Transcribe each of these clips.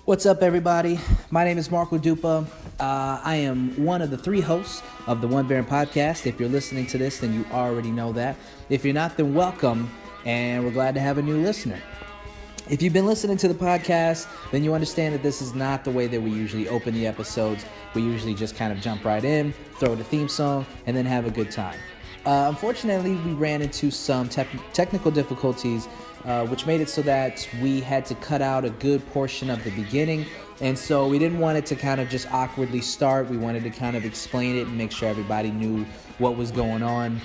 What's up, everybody? My name is Marco Dupa. I am one of the three hosts of the One Baron podcast. If you're listening to this, then you already know that. If you're not, then welcome, and we're glad to have a new listener. If you've been listening to the podcast, then you understand that this is not the way that we usually open the episodes. We usually just kind of jump right in, throw the theme song, and then have a good time. Unfortunately, we ran into some technical difficulties, which made it so that we had to cut out a good portion of the beginning. And so we didn't want it to kind of just awkwardly start. We wanted to kind of explain it and make sure everybody knew what was going on.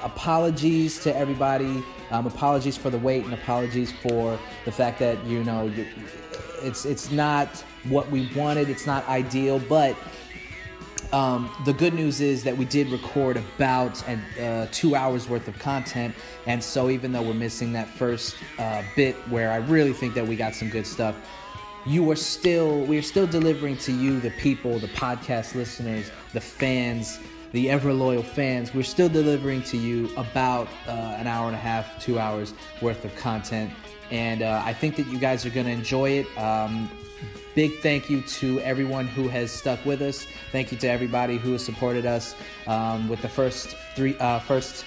Apologies to everybody. Apologies for the wait and apologies for the fact that, you know, it's not what we wanted. It's not ideal, but the good news is that we did record about 2 hours worth of content, and so even though we're missing that first bit where I really think that we got some good stuff, we're still delivering to you, the people, the podcast listeners, the fans, the ever loyal fans. We're still delivering to you about an hour and a half, 2 hours worth of content, and I think that you guys are going to enjoy it. Big thank you to everyone who has stuck with us. Thank you to everybody who has supported us with the first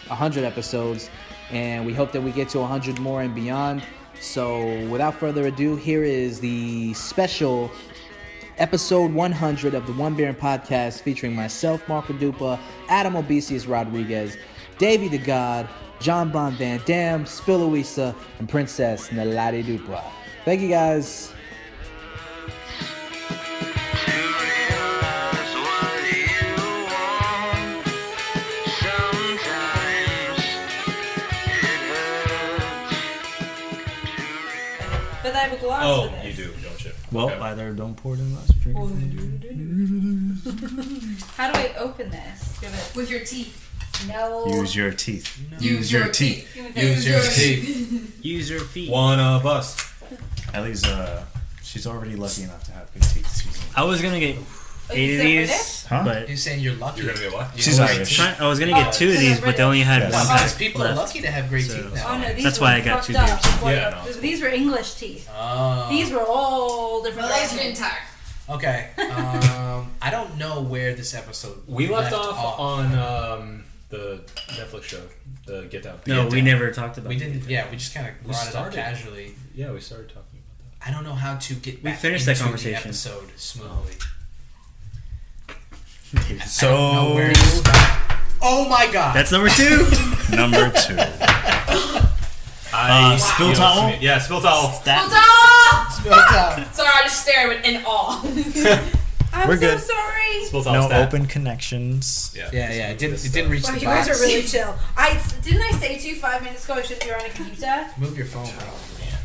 100 episodes, and we hope that we get to 100 more and beyond. So without further ado, here is the special episode 100 of the One Baron podcast, featuring myself, Marco Dupa, Adam Obesius Rodriguez, Davey the God, John Bon Van Dam, Spillouisa, and Princess Naladi Dupa. Thank you, guys. But I have a glass Oh, for this. you do, don't you? Well, Okay. either don't pour it in the glass or drink it. How do I open this? Give it. With your teeth. No. Use your teeth. Use your teeth. Use your teeth. Use your feet. One of us. Ellie's she's already lucky enough to have good teeth. I was gonna get Oh, 8 you of said these, Huh? but You're saying you're lucky. You're gonna be what? She's Irish. I was gonna get 2 of these, but they only had Yes. one Sometimes pack people are left. lucky to have great So- teeth now. Oh no, these That's were why I got fucked 2 up. beers. Before Yeah, the- no. These were English teeth. Oh. These were all different. The legs are versions. intact. Okay. I don't know where this episode We left off on the Netflix show, the Get Out. No, we never talked about We it. didn't. Yeah, we just kind of We brought it up started. casually. Yeah, we started talking about I don't know how to get back finished that into conversation. the episode smoothly. So I don't know where to start. Oh my god! That's number 2. number 2. that. Spill towel? Yeah, spill towel. Spill towel. Sorry, I just stared in awe. I'm We're so good. sorry. Spill towel. No stat. open connections. Yeah, it didn't reach Wow, the you guys box. are really chill. Didn't I say to you 5 minutes ago I shouldn't be on a computer? Move your phone, bro. Yeah,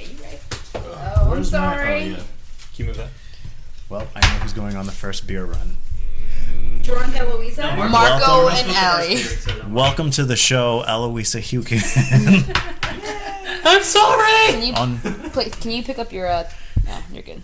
you're right. Oh, I'm sorry. Can you move that? Well, I know who's going on the first beer run. Drunk Eloisa? Marco and Ellie. Welcome to the show, Eloisa Hukin. I'm sorry! Can you pick up your no, you're good.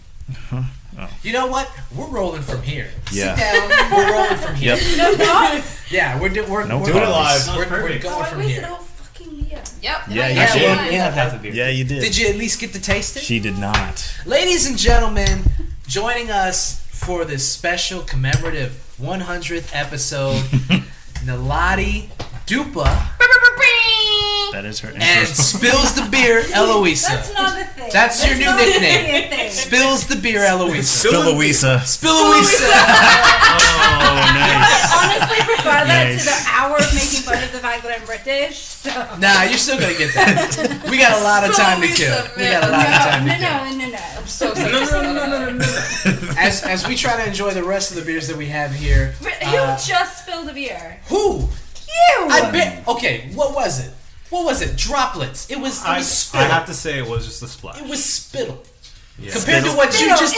You know what? We're rolling from here. Yeah. Sit down. We're rolling from here. Yep. No dogs? Yeah, we're No we're doing it live. We're Perfect. going Oh, I from wasted here. all fucking beer. Yep. Yeah, you Yeah, did. well, You have half a beer. Yeah, you did. Did you at least get to taste it? She did not. Ladies and gentlemen, joining us for this special commemorative 100th episode, Naladi Dupa That is her and intro. Spills the Beer Eloisa. That's not a thing. That's your new not nickname. a thing. Spills the Beer Eloisa. Spillouisa. Spillouisa. Oh, nice. I honestly prefer that Nice. to the hour of making fun of the fact that I'm British. So. Nah, you're still gonna get that. We got a lot of time to kill. We got a lot of time to kill. No. I'm so sorry. As we try to enjoy the rest of the beers that we have here. Who just spilled a beer? Who? You! I bet. Okay, what was it? What was it? Droplets. It was I spittle. have to say it was just a splash. It was spittle. Yeah. Compared to what you Spittle. just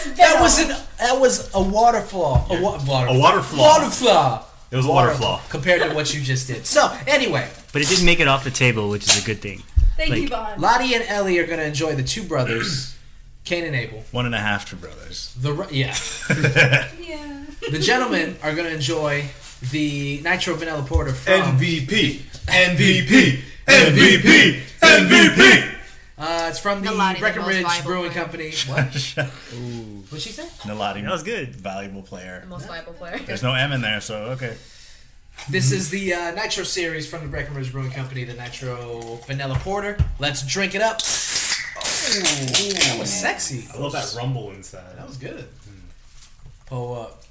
It did, was that was a waterfall. A waterfall. Waterfall. It was a waterfall. Compared to what you just did. So, anyway, But it did make it off the table, which is a good thing. Thank Like- you, Bond. Lottie and Ellie are going to enjoy the two brothers, Cain and Abel. 1.5 for brothers. Yeah. The gentlemen are going to enjoy the Nitro Vanilla Porter from MVP. MVP. MVP. MVP. It's from the Nalati, the most Breckenridge viable Brewing player. Company. What? Ooh. What'd she say? Nalati. That was good. Valuable player. The most viable player. There's no M in there, so okay. This is the Nitro series from the Breckenridge Brewing Company, the Nitro Vanilla Porter. Let's drink it up. Oh, that was sexy. I love that rumble inside. That was good. Pull up.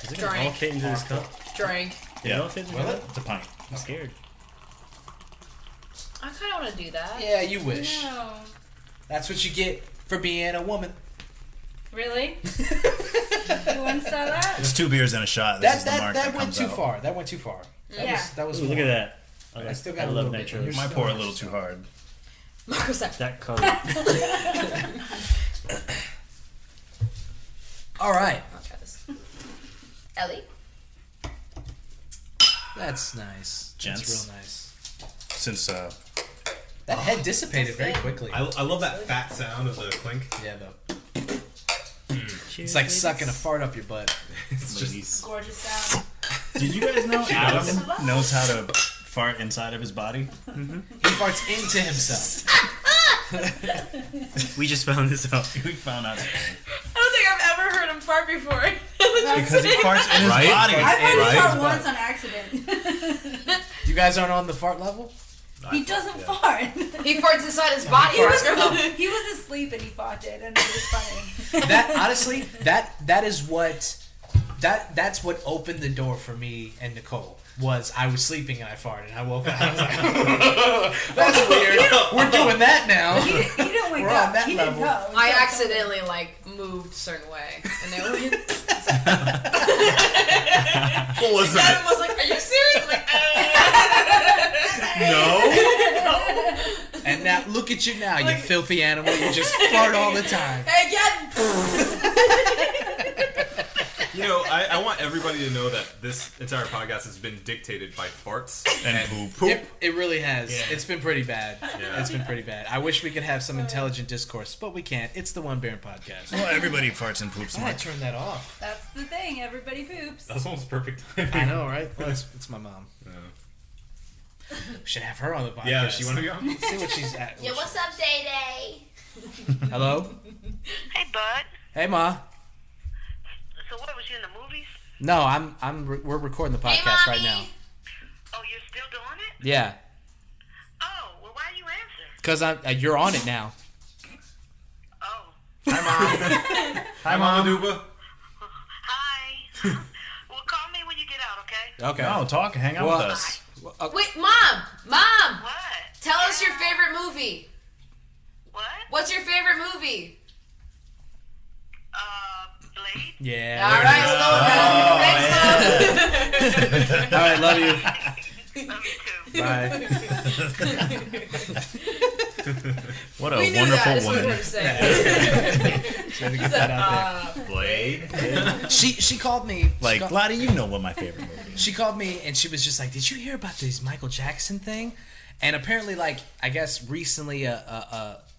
Is it gonna all fit into this cup? Drink. Yeah, all fit into Will the it? cup? It's a pint. I'm scared. I kind of want to do that. Yeah, you wish. No. That's what you get for being a woman. Really? You want to sell that? It's 2 beers and a shot. This is the mark That that went comes too out. far. That went too far. That was Ooh, look more. at that. I still got I a love little bit. nitro. You're Might still pour a nice. little too hard. Marco's like, That color. All right. I'll try this. Ellie? That's nice. Gents. That's real nice. Since That head dissipated very quickly. I love that fat sound of the clink. Yeah, though. It's like sucking a fart up your butt. It's just Gorgeous sound. did you guys know Adam knows how to fart inside of his body? He farts into himself. We just found this out. We found out I don't think I've ever heard him fart before. because he farts in his Right? body. I've heard Right? him fart once on accident. You guys aren't on the fart level? He doesn't fart. He farts inside his body. He was asleep and he farted, and it was funny. That honestly, that is what that's what opened the door for me and Nicole. Was I was sleeping and I farted and I woke up. I was like, that's weird. We're doing that now. He didn't wake We're on up. that He didn't level. know. I accidentally moved a certain way, and then went. what was Adam that? was like, "Are you serious?" I'm like, No. And now look at you now, you filthy animal. You just fart all the time. "Hey, again." You know, I want everybody to know that this entire podcast has been dictated by farts And poop. It really has. Yeah. It's been pretty bad. Yeah. It's been pretty bad. I wish we could have some intelligent discourse, but we can't. It's the One Baron podcast. Well, everybody farts and poops. Why did I Mark. turn that off? That's the thing. Everybody poops. That was almost perfect timing. I know, right? Well, it's my mom. Yeah. We should have her on the podcast. Yeah, she want to be on? See what she's at. Yeah, what's up, Day Day? Hello? Hey, bud. Hey, Ma. So what, was you in the movies? No, we're recording the podcast right now. Oh, you're still doing it? Yeah, Oh, well, why you answer? because you're on it now. Oh, Hi, Mama Duba. hi. Well, call me when you get out, okay? Okay. No, talk. Hang out Well, with us. Wait, Mom! What? Tell us your favorite movie. What? What's your favorite movie? Blade? Yeah. All right, we'll go with that. Thanks, Mom. All right, love you. Love you, too. Bye. What a We knew wonderful that. That's what we woman. were saying. Trying to get that out Blade. there. She called me. Like, Lottie, you know what my favorite movie is. She called me and she was just like, "Did you hear about this Michael Jackson thing?" And apparently, like, I guess recently,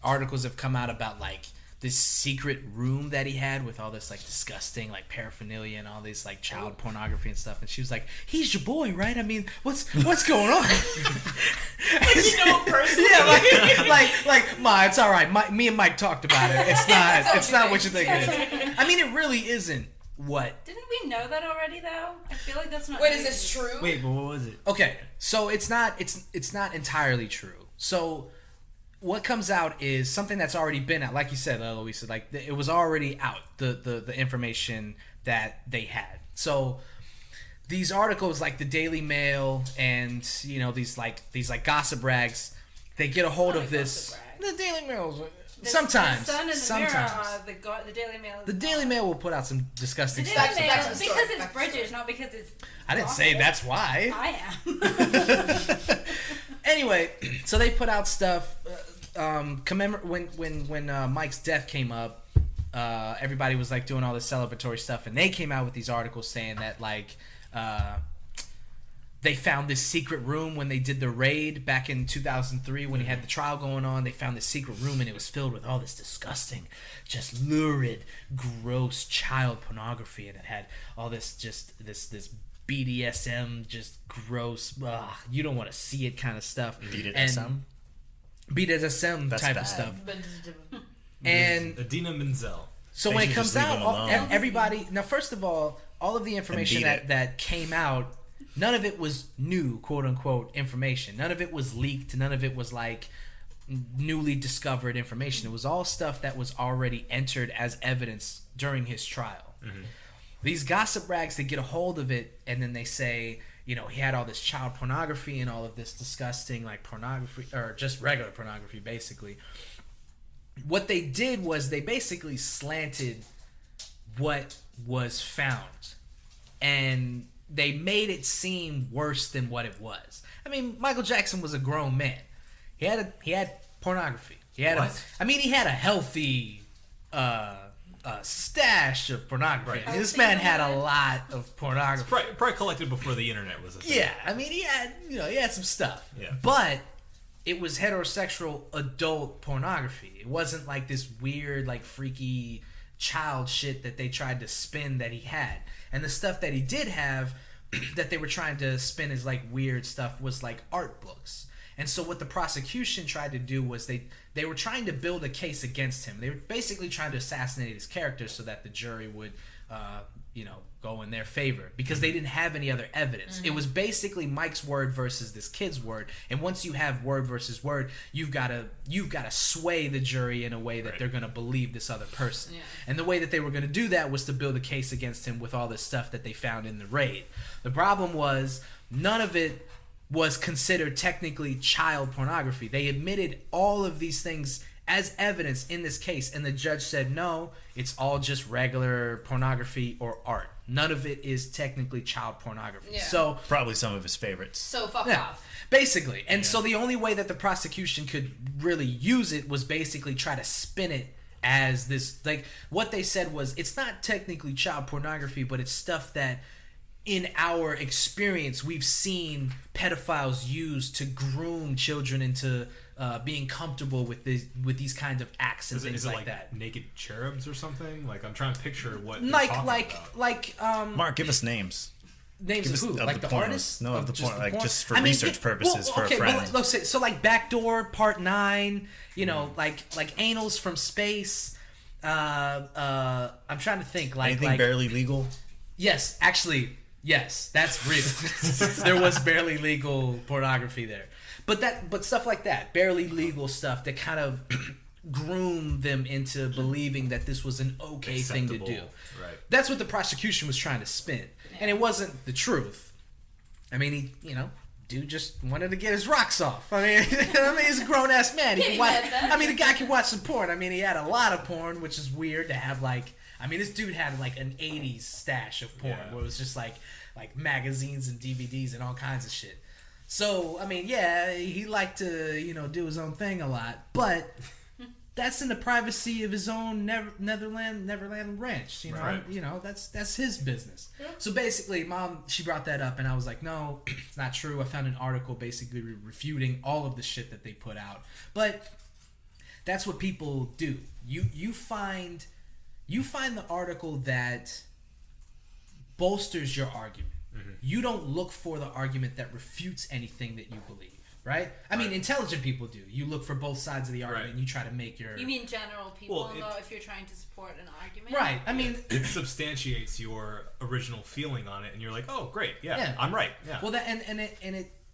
articles have come out about like this secret room that he had with all this like disgusting like paraphernalia and all this like child pornography and stuff. And she was like, "He's your boy, right? I mean, what's going on?" You know him personally. Yeah, like, Ma, it's all right. Me and Mike talked about it. It's not what you think it is. I mean, it really isn't. What? Didn't we know that already, though? I feel like that's not. Wait, is news. this true? Wait, but what was it? Okay, so it's not entirely true. So what comes out is something that's already been out. Like you said, Louisa, like it was already out. The information that they had. So these articles, like the Daily Mail and these gossip rags, they get a hold of this. gossip The Daily Mail. The Sometimes. Sun and the Sometimes. Mirror, the Daily Mail. The Daily Mail will put out some disgusting The stuff. Daily Back Mail, to the story. because Back it's to the British, story. not because it's. I didn't say that's why. I am. Anyway, so they put out stuff. When Mike's death came up, everybody was like doing all this celebratory stuff, and they came out with these articles saying that like they found this secret room when they did the raid back in 2003 when he had the trial going on. They found this secret room and it was filled with all this disgusting, just lurid, gross child pornography, and it had all this this BDSM, just gross. You don't want to see it kind of stuff. BDSM? And BDSM That's type bad. of stuff. But And Adina Menzel. so They when it should comes just leave out, him alone. everybody. Now, first of all the information beat it. that came out, none of it was new, quote unquote, information. None of it was leaked. None of it was like newly discovered information. It was all stuff that was already entered as evidence during his trial. These gossip rags, they get a hold of it, and then they say, he had all this child pornography and all of this disgusting, like, pornography, or just regular pornography, basically. What they did was they basically slanted what was found, and they made it seem worse than what it was. I mean, Michael Jackson was a grown man. He had pornography. He had he had a healthy stash of pornography. Right. I mean, this man had a lot of pornography. Probably collected before the internet was a thing. Yeah, I mean, he had some stuff. Yeah. But it was heterosexual adult pornography. It wasn't like this weird, like, freaky child shit that they tried to spin that he had. And the stuff that he did have that they were trying to spin as, like, weird stuff was, like, art books. And so what the prosecution tried to do was they were trying to build a case against him. They were basically trying to assassinate his character so that the jury would, go in their favor, because they didn't have any other evidence. It was basically Mike's word versus this kid's word. And once you have word versus word, you've got to sway the jury in a way that they're going to believe this other person. Yeah. And the way that they were going to do that was to build a case against him with all this stuff that they found in the raid. The problem was none of it was considered technically child pornography. They admitted all of these things as evidence in this case, and the judge said, no, it's all just regular pornography or art. None of it is technically child pornography. Yeah. So probably some of his favorites. So fuck off. Basically. And so the only way that the prosecution could really use it was basically try to spin it as this, like, what they said was, it's not technically child pornography, but it's stuff that in our experience we've seen pedophiles use to groom children into being comfortable with these kinds of acts and things like that. Naked cherubs or something? Like, I'm trying to picture what Mark, give us names. Names of who? Like the artists? No, of the porn. Like, porn? just for research purposes, for a friend. Well, let's say, so like Backdoor Part 9, like Anals from Space. I'm trying to think. Anything barely legal? Yes, actually, yes, that's real. There was barely legal pornography there. But stuff like that, barely legal stuff that kind of groomed them into believing that this was an okay thing to do. Right. That's what the prosecution was trying to spin. And it wasn't the truth. I mean, dude just wanted to get his rocks off. I mean, he's a grown ass man. The guy can watch some porn. I mean, he had a lot of porn, which is weird to have this dude had like an 80s stash of porn where it was just like magazines and DVDs and all kinds of shit. So, I mean, yeah, he liked to, do his own thing a lot, but that's in the privacy of his own Neverland ranch, Right. That's his business. Yeah. So basically, Mom, she brought that up, and I was like, no, it's not true. I found an article basically refuting all of the shit that they put out. But that's what people do. You find the article that bolsters your argument. Mm-hmm. You don't look for the argument that refutes anything that you believe, right? I mean, intelligent people do. You look for both sides of the argument and you try to make your... You mean general people, though, if you're trying to support an argument? Right. I mean... It substantiates your original feeling on it, and you're like, oh, great, yeah. I'm right. Yeah. Well,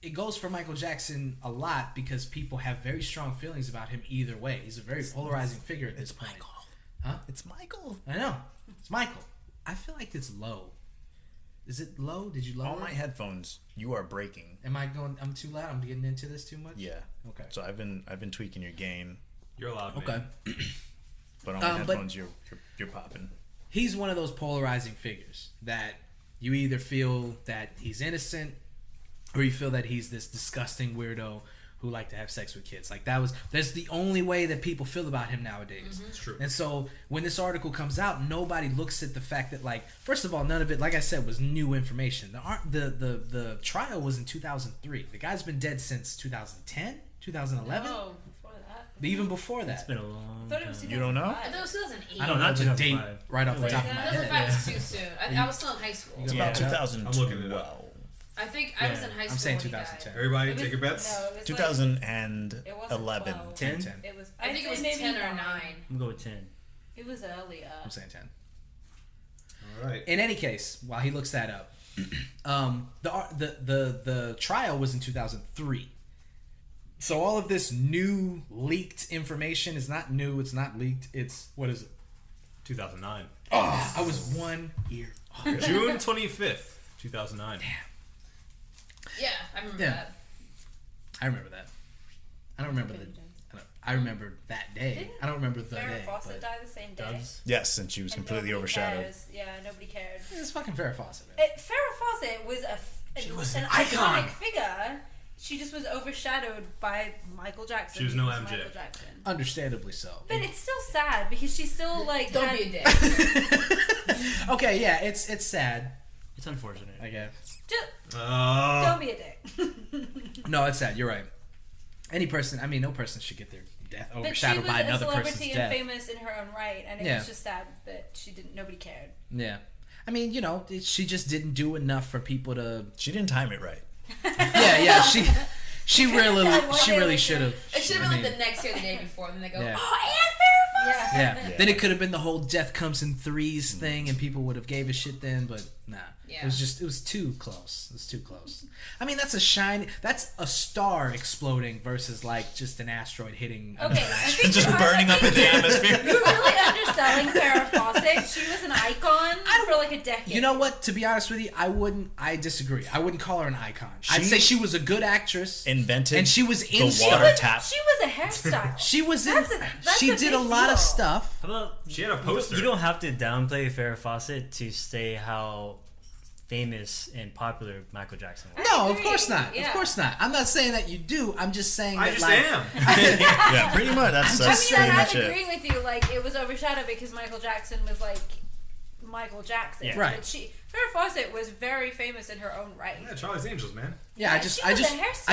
it goes for Michael Jackson a lot because people have very strong feelings about him either way. He's a very polarizing figure at this point. Michael. Huh? It's Michael. I know. It's Michael. I feel like it's low. Is it low? Did you lower all my headphones? You are breaking. Am I going? I'm too loud. I'm getting into this too much. Yeah. Okay. So I've been tweaking your gain. You're allowed. Okay. But on my headphones, you're popping. He's one of those polarizing figures that you either feel that he's innocent, or you feel that he's this disgusting weirdo who like to have sex with kids. Like that's the only way that people feel about him nowadays. Mm-hmm. It's true. And so when this article comes out, nobody looks at the fact that, like, first of all, none of it, like I said, was new information. The trial was in 2003. The guy's been dead since 2010, 2011. No, before that. Even before that. It's been a long I thought it was time. You don't know? I thought it was 2008. I don't know the date 2005. right off the top of my head. 2005 is too soon. I was still in high school. It's about I'm looking it 2012. up. I think I was in high school. I'm saying when he died. 2010. Everybody, It was- take your bets. No, it was 2011. 10? It was. I I think it say was maybe 10 or 9. 9. I'm gonna go with 10. It was earlier. I'm saying 10. All right. In any case, while he looks that up, the trial was in 2003. So all of this new leaked information is not new. It's not leaked. It's what is it? 2009. Oh, I was 1 year. June 25th, 2009. Yeah, I remember Yeah. that. I remember that. I don't remember I remember that day. Didn't I don't remember the Farrah day. Fawcett But died the same day. Does? Yes, and she was And completely nobody overshadowed. cares. Yeah, nobody cared. it's fucking Farrah Fawcett. Man. Farrah Fawcett was She was an an icon. iconic figure. She just was overshadowed by Michael Jackson. She was no because MJ. Michael Jackson. Understandably so. But it's still sad because she's still like. Don't had- be a dick. Okay, yeah, it's sad. It's unfortunate. I guess. Just, Oh. don't be a dick. No, it's sad. You're right. Any person, I mean, no person should get their death But she overshadowed was by a another person's celebrity and death. famous in her own right, and it Yeah. was just sad that she didn't. Nobody cared. Yeah. I mean, she just didn't do enough for people to. She didn't time it right. Yeah, she really One she day really later. should have. It should have been like the next year or the day before. And then they go, Yeah. oh, and Farrah Fawcett. Yeah. Yeah. Then it could have been the whole death comes in threes thing, and people would have gave a shit then. But nah, Yeah. it was too close. It was too close. I mean, that's a star exploding versus like just an asteroid hitting. Okay, I think Just you're burning up in the atmosphere. You're really underselling Farrah Fawcett. She was an icon for like a decade. You know what? To be honest with you, I disagree. I wouldn't call her an icon. I'd She say she was a good actress. Invented And she was in the stuff. water tap. She was a hairstyle. She was in. That's She a did a big lot of deal. stuff. How about She had a poster. You don't have to downplay Farrah Fawcett to say how famous and popular Michael Jackson was. No, of agree. course not. Yeah. Of course not. I'm not saying that you do. I'm just saying I that just like, am. Yeah, pretty much. That's I pretty mean, much I'm it. agreeing with you. Like, it was overshadowed because Michael Jackson was like Michael Jackson. Yeah. Right. But Farrah Fawcett was very famous in her own right. Yeah, Charlie's Angels, man. Yeah, I Yeah, just she was a I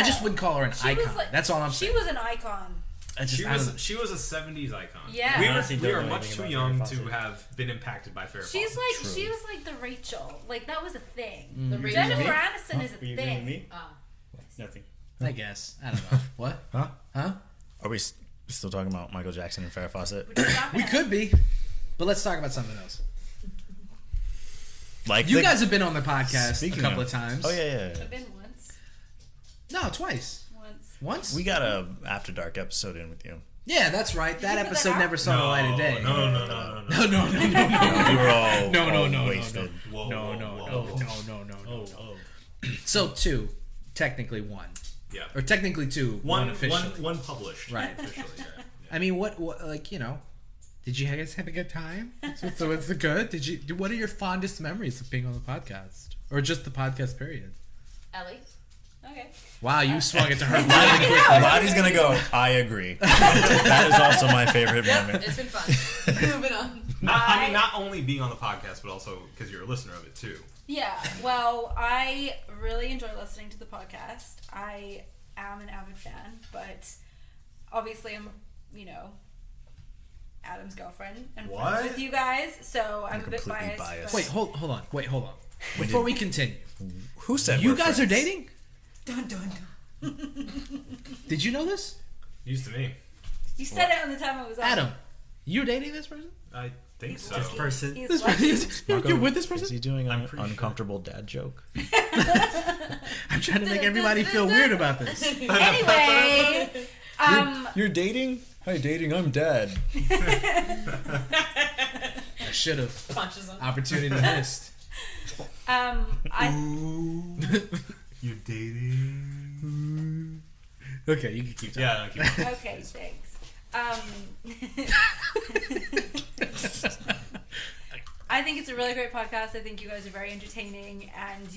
just hairstyle. wouldn't call her an She was icon. like- That's all I'm She saying. was an icon. I just, I don't know. She was a 70s icon. Yeah. We I honestly are don't know much anything too about young Farrah to Fawcett. have been impacted by Farrah She's Fawcett. like True. she was like the Rachel. Like that was a thing. The reason Jennifer me? Aniston is a Were you agreeing with thing. me? Oh. Nothing. I guess. I don't know. What? Huh? Huh? Are we still talking about Michael Jackson and Farrah Fawcett? We could be. But let's talk about something else. Like You guys have been on the podcast Speaking a couple of times. Oh yeah. I've been once. No, twice. Once? We got a After Dark episode in with you. Yeah, that's right. That you put episode that out? never saw the light of day. No. No, no. We were all No. wasted. Whoa, No. Oh. So 2, technically 1. Yeah. Or technically 2, one officially. One published. Right. Officially, yeah. I mean, what like, did you guys have a good time? So it's good. What are your fondest memories of being on the podcast? Or just the podcast period? Ellie. Okay. Wow, you swung it to her really quickly. Lottie's gonna go. I agree. That is also my favorite moment. It's been fun. Moving on. I mean, not only being on the podcast, but also because you're a listener of it too. Yeah. Well, I really enjoy listening to the podcast. I am an avid fan, but obviously I'm, Adam's girlfriend and What? friends with you guys, so I'm a bit completely biased. biased. Wait, hold on. Before we continue, Who said you we're guys are friends? dating? Dun dun dun. Did you know this? Used to me. You said it on the time I was on. Adam, you're dating this person? I think so. This person. He's This lucky. person? You're with this Is person? he doing I'm an pretty sure. uncomfortable dad joke? I'm trying to make everybody feel weird about this. Anyway, You're dating? Hi, dating. I'm dad. I should have. Punches him. Opportunity missed. I You dating? Okay, you can keep talking. Yeah. No, keep okay, thanks. I think it's a really great podcast. I think you guys are very entertaining, and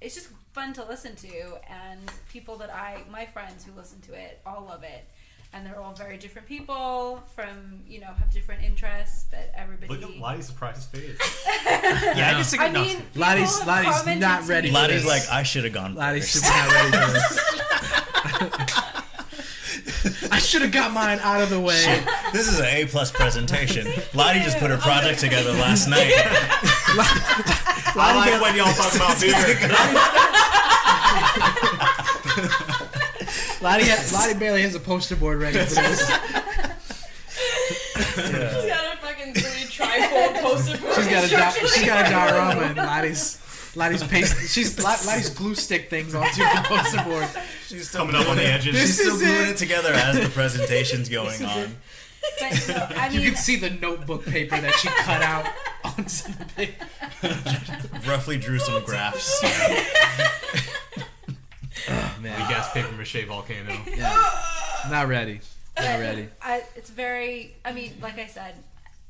it's just fun to listen to. And people that my friends who listen to it, all love it. And they're all very different people from, have different interests, but everybody. Look at Lottie's surprised face. Yeah, I disagree. I mean, people Lottie's have not commented to ready me- for Lottie's this. like, I should have gone Lottie's first. super not ready for this. I should have got mine out of the way. This is an A+ presentation. Lottie just put her project together last night. I like when y'all talk about beer. Lottie barely has a poster board ready for this. She's got a fucking 3 trifold poster board. She's got a diorama and Lottie's paste. Lottie's glue stick things onto the poster board. She's still coming up on the edges. She's still gluing it together as the presentation's going on. But no, I mean, You can see the notebook paper that she cut out onto the paper. Roughly drew some graphs. Oh, man. The gas paper mache volcano. Yeah. Not ready. Not ready. it's very. I mean, like I said,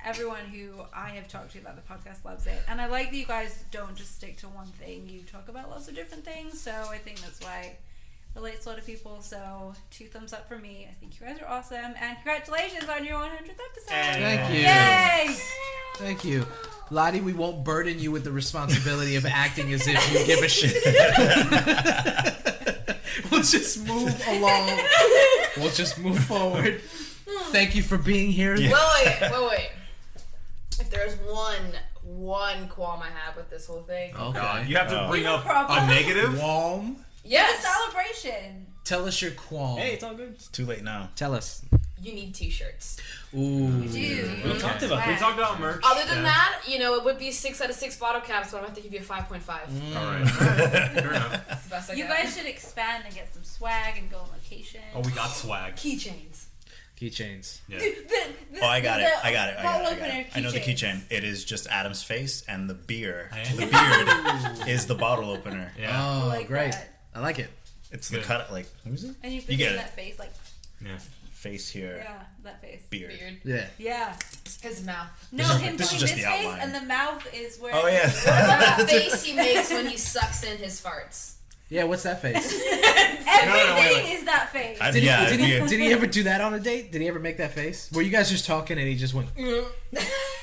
everyone who I have talked to about the podcast loves it, and I like that you guys don't just stick to one thing. You talk about lots of different things, so I think that's why it relates to a lot of people. So 2 thumbs up for me. I think you guys are awesome, and congratulations on your 100th episode. Thank you. Yay! Thank you. Lottie, we won't burden you with the responsibility of acting as if you give a shit. We'll just move along. We'll just move forward. Thank you for being here. Yeah. Wait. If there's one qualm I have with this whole thing. Okay. God, you have to bring up problem. a negative. Qualm. Yes. It's a celebration. Tell us your qualm. Hey, it's all good. It's too late now. Tell us. You need t-shirts. Ooh. Dude. We talked about We this. talked about merch. Other than Yeah. that, it would be 6 out of 6 bottle caps, but I'm going to have to give you a 5.5. All right. Fair enough. That's the best I You got. guys should expand and get some swag and go on location. Oh, we got swag. Keychains. Keychains. Yeah. Oh, I got it. bottle opener I know the keychains. keychain. It is just Adam's face, and the beer. Yeah. The beard is the bottle opener. Yeah. Oh, like great. that. I like it. It's the Good. cut, like, who's it? And you put You get in it. that face, like, Yeah. Face here, yeah, that face. beard. Yeah. Yeah. His mouth. No, him this is doing just this the face outline. and the mouth is where. Oh, yeah. What about the face he makes when he sucks in his farts? Yeah, what's that face? Everything is that face. Did he ever do that on a date? Did he ever make that face? Were you guys just talking and he just went? No,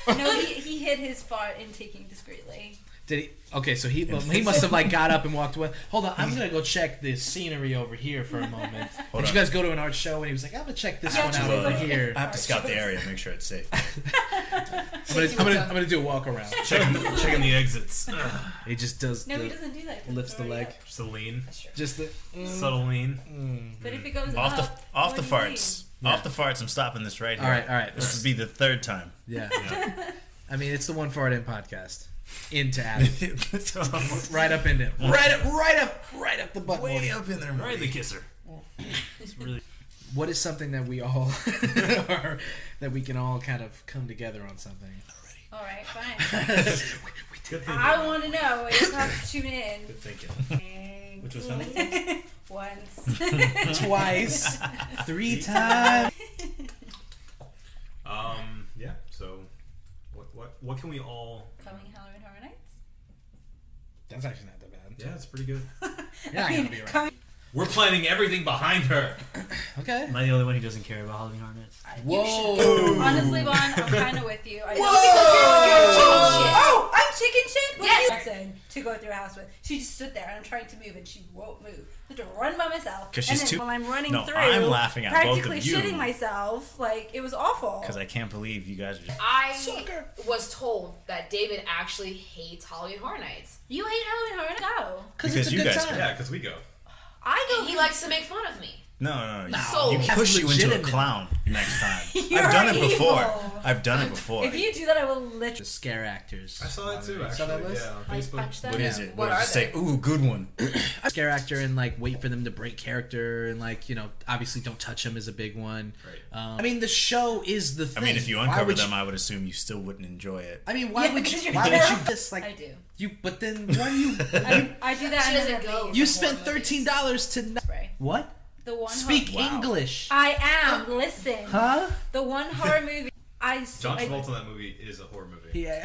he hid his fart in taking discreetly. Did he? Okay, so he must have like got up and walked away. Hold on, I'm gonna go check the scenery over here for a moment. Did you guys go to an art show and he was like, I'm gonna check this one out over here. I have to scout the area, make sure it's safe. I'm gonna do a walk around. Checking the exits. He just does. No, he doesn't do that. lifts the leg. Just a lean. Just the Subtle lean. But if it goes Off up, the what do you farts. Off the farts. I'm stopping this right here. All right. This would be the 3rd time. Yeah. I mean, it's the One Fart In podcast. Into Adam. Right up in there. Right up the butt. Way up in there. Right, the kisser. It's really. What is something that we all are, that we can all kind of come together on something? All right, fine. I want to know. You have to tune in. Good thinking. Which was funny? Once. Twice. 3 times. Yeah. So, what can we all? Coming Halloween Horror Nights. That's actually not that bad. Yeah, it's pretty good. You're not gonna be right. We're planning everything behind her. Okay. Am I the only one who doesn't care about Halloween Horror Nights? Whoa. Honestly, Vaughn, I'm kind of with you. I Whoa. Oh, I'm chicken shit? Yes. To go through a house with. She just stood there and I'm trying to move and she won't move. I have to run by myself. 'Cause she's and then too- while I'm running No, through, I'm laughing at both of practically you. shitting myself. Like, it was awful. Because I can't believe you guys are just. I was told that David actually hates Halloween Horror Nights. You hate Halloween Horror Nights? No. Because Because it's a you good guys time. Yeah, because we go. And he likes to make fun of me. No. So- You push you into a Legitimate. clown next time. You're I've done it evil. before. I've done it before. If you do that, I will literally. The scare actors. I saw that too. Saw Actually, that list? yeah, on Like Facebook. punch them. What is it? What What are does it say? they? Ooh, good one. Scare actor and like wait for them to break character and like obviously don't touch them is a big one. Right. I mean the show is the I thing. mean, if you Why uncover would them, I would assume you still wouldn't enjoy it. I mean, why Yeah, would because you? you're Why would you terrible. just like I do. you? But then why do you? I do that. She and doesn't then go. leave. You spent $13 to Spray. what? The one. Speak Wow. English. I am. Listen. Huh? The one horror movie John Travolta in that movie is a horror movie. Yeah.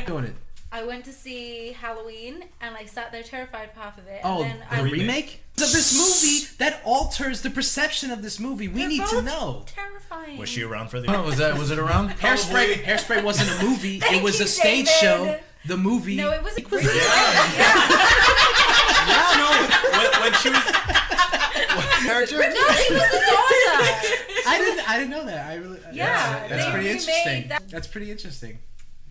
Doing it. I went to see Halloween and I sat there terrified for half of it. Oh, and then the I remake of this movie that alters the perception of this movie. We They're need to both know. Terrifying. Was she around for the? Was it around? Hairspray. Hairspray wasn't a movie. Thank It was you, a stage David. show. The movie. No, it was a was great it? yeah. No, when she was Character? No, he was the daughter. I didn't know that. I really. Yeah, that's they pretty remade interesting. that- That's pretty interesting.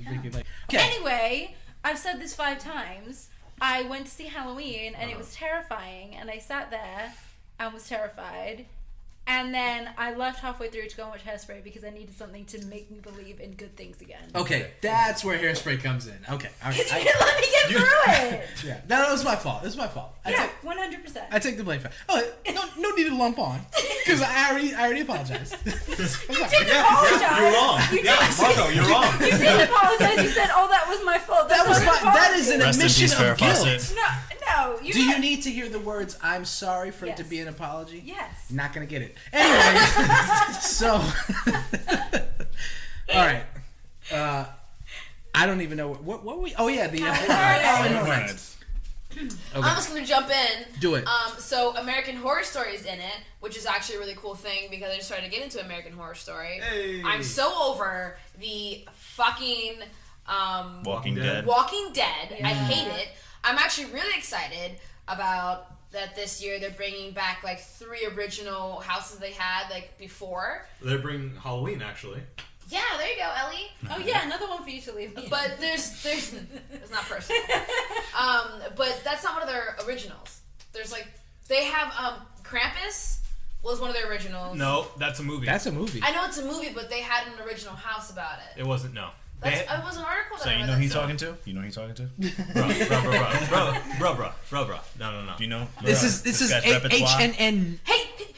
Okay. Anyway, I've said this 5 times. I went to see Halloween and it was terrifying, and I sat there and was terrified. And then I left halfway through to go and watch Hairspray because I needed something to make me believe in good things again. Okay, that's where Hairspray comes in. Okay. You didn't let me get through it. Yeah, that was my fault. This is my fault. Yeah, 100%. I take the blame for it. Oh, no need to lump on. Because I already apologized. I'm sorry. Apologize. You're wrong. You Yeah, Marco, you're wrong. You didn't apologize. You said, "Oh, that was my fault." That is an Rest in admission peace, Farrah of guilt. Fawcett. No. Do you need to hear the words "I'm sorry" for it to Yes. be an apology? Yes. Not gonna get it. Anyway, so all right. I don't even know what we. Oh yeah, the Halloween Hornets. I'm just gonna jump in. Do it. So American Horror Story is in it, which is actually a really cool thing because I just started to get into American Horror Story. Hey. I'm so over the fucking Walking Dead. Walking Dead. Yeah. I hate it. I'm actually really excited about that this year they're bringing back like 3 original houses they had like before. They're bringing Halloween actually. Yeah, there you go, Ellie. Oh yeah, another one for you to leave. But there's it's not personal. But that's not one of their originals. There's like they have Krampus was one of their originals. No, that's a movie. That's a movie. I know it's a movie, but they had an original house about it. It wasn't. No. That's, it was an article that So I you read know that who he's said- talking to? You know who he's talking to? Bro. No. Do you know? This is Sketch repertoire? HNN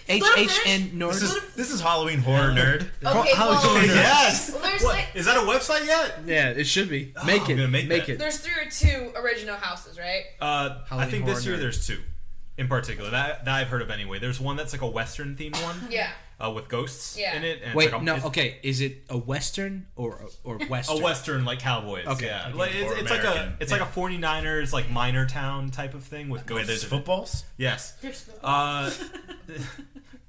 Hey, let him finish. HHN Nord. This is Halloween horror nerd. Okay, well, Yes. well, there's What? like Is that a website yet? Yeah, it should be. I'm Make it. gonna make that. it. there's 3 or 2 original houses, right? I think this Horror year Nerd. there's 2, in particular that I've heard of anyway. There's one that's like a Western themed one. Yeah. With ghosts Yeah. in it. And Wait, it's like no. Okay, is it a Western or Western? A Western like cowboys. Okay. Yeah. Okay. Like, Or it's like a American. it's like a 49ers like minor town type of thing with ghosts. Wait, there's in it. footballs? Yes. There's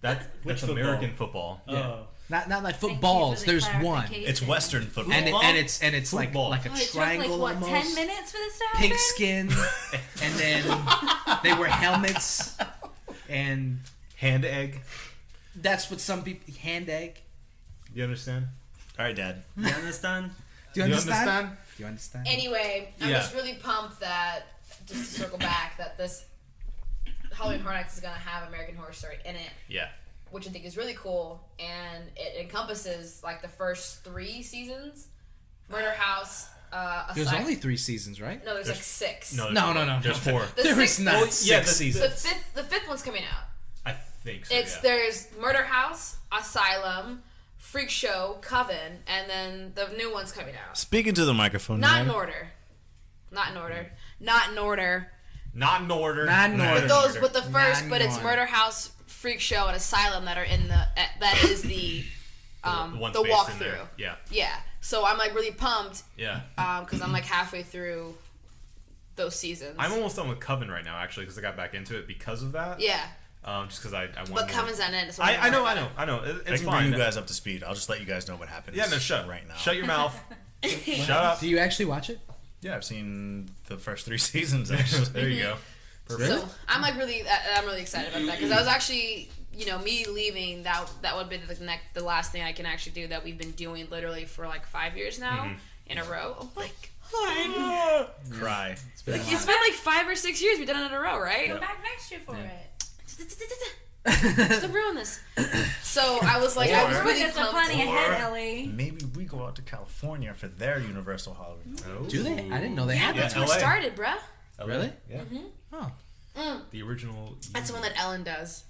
That's football? American football. Oh. Not like Thank you footballs. for the There's one, clarification. It's Western football. and Football? it's like Football. a Oh, it took triangle like, what, 10 almost. minutes for this to happen? Pig skin, and then they wear helmets, and Hand egg. that's what some people hand egg. You understand? All right, Dad. You understand? Do you You understand? understand? Do you understand? Anyway, I'm Yeah. just really pumped that, just to circle back, that this Halloween Horror Nights is going to have American Horror Story in it, Yeah. which I think is really cool, and it encompasses like the first 3 seasons. Murder House, There's aside- only 3 seasons, right? No, there's like 6. No. No. There's 4. The There is sixth- not Well, yeah, 6 the- seasons. The fifth one's coming out. I think so. It's yeah. There's Murder House, Asylum, Freak Show, Coven, and then the new one's coming out. Speaking to the microphone. Not in man. order. Not in order. Not in order. Not in order. But those, but the Not first, in but it's order. Murder House, Freak Show, and Asylum that are in the that is the one the space in walkthrough. there. Yeah. Yeah. So I'm like really pumped Yeah. because I'm like halfway through those seasons. I'm almost done with Coven right now, actually, because I got back into it because of that. Yeah. Just because I wanted. But more. Coven's not in it. So I know. I It's can fine. bring you guys up to speed. I'll just let you guys know what happens. Yeah, no, shut right now. Shut your mouth. Shut up. Do you actually watch it? Yeah, I've seen the first 3 seasons. Actually, There you go. Perfect. So I'm like I'm really excited about that because I was actually, me leaving that would be the last thing I can actually do that we've been doing literally for like 5 years now in a row. I'm like, Cry. it's been like 5 or 6 years we've done it in a row, right? Come back next year for it. Don't ruin this. So I was like, I was Or- really We're pumped. planning ahead, Ellie. Maybe we go out to California for their Universal Halloween. Oh. Do they? I didn't know they had That's that. where it LA. started, bruh. Really? Yeah. Oh. The original. That's the one that Ellen does.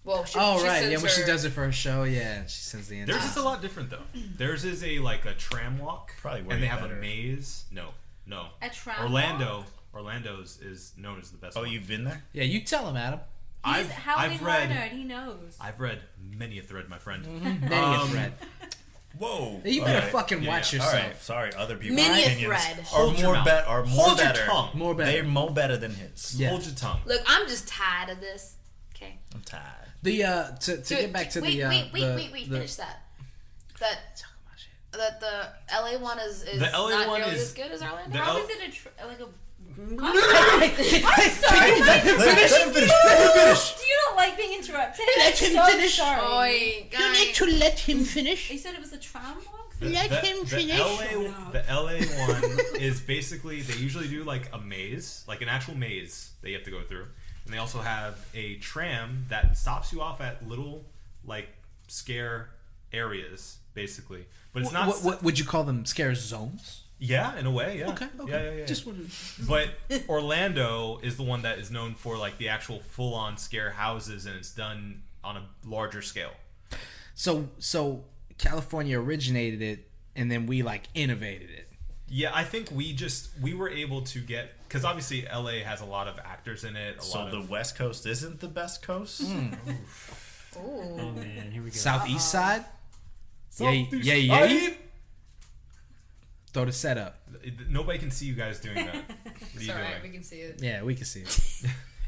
Well, she Oh she right, sends yeah. When she her- does it for her show, yeah, she sends the. Theirs is a lot different though. Theirs is a tram walk. Probably way and they have better. a maze. No. A tram Orlando's is known as the best. Oh, one. you've been there? Yeah, you tell him, Adam. He's Halloween I've horror read. nerd. He knows. I've read many a thread, my friend. Many a thread. Whoa. You better Alright. fucking Yeah, watch yeah. All yourself. right, sorry, other people. Many a opinions thread. Are Hold your more mouth. bet are more Hold your better. tongue. More better. They're more better than his. Yeah. Hold your tongue. Look, I'm just tired of this. Okay. I'm tired. The to get back to wait, the wait, the finish that. That the LA one is The LA not one nearly is- as good as Orlando. the How L- is it like a Let him finish. Do you not like being interrupted? Let him so finish. Sorry. Oi, You need to let him finish. You said it was the tram walk? Let him finish. The LA one is basically, they usually do like a maze, like an actual maze that you have to go through. And they also have a tram that stops you off at little like scare areas, basically. But it's not. What would you call them? Scare zones? Yeah, in a way, yeah. Okay. Yeah. Just wanted. But Orlando is the one that is known for like the actual full-on scare houses, and it's done on a larger scale. So California originated it, and then we like innovated it. Yeah, I think we were able to get, because obviously LA has a lot of actors in it. So the West Coast isn't the best coast? Oh man, here we go. Southeast side. Southeast Yeah. side. Throw the setup. Nobody can see you guys doing that. What are you Sorry, we doing? can see it. Yeah, we can see it.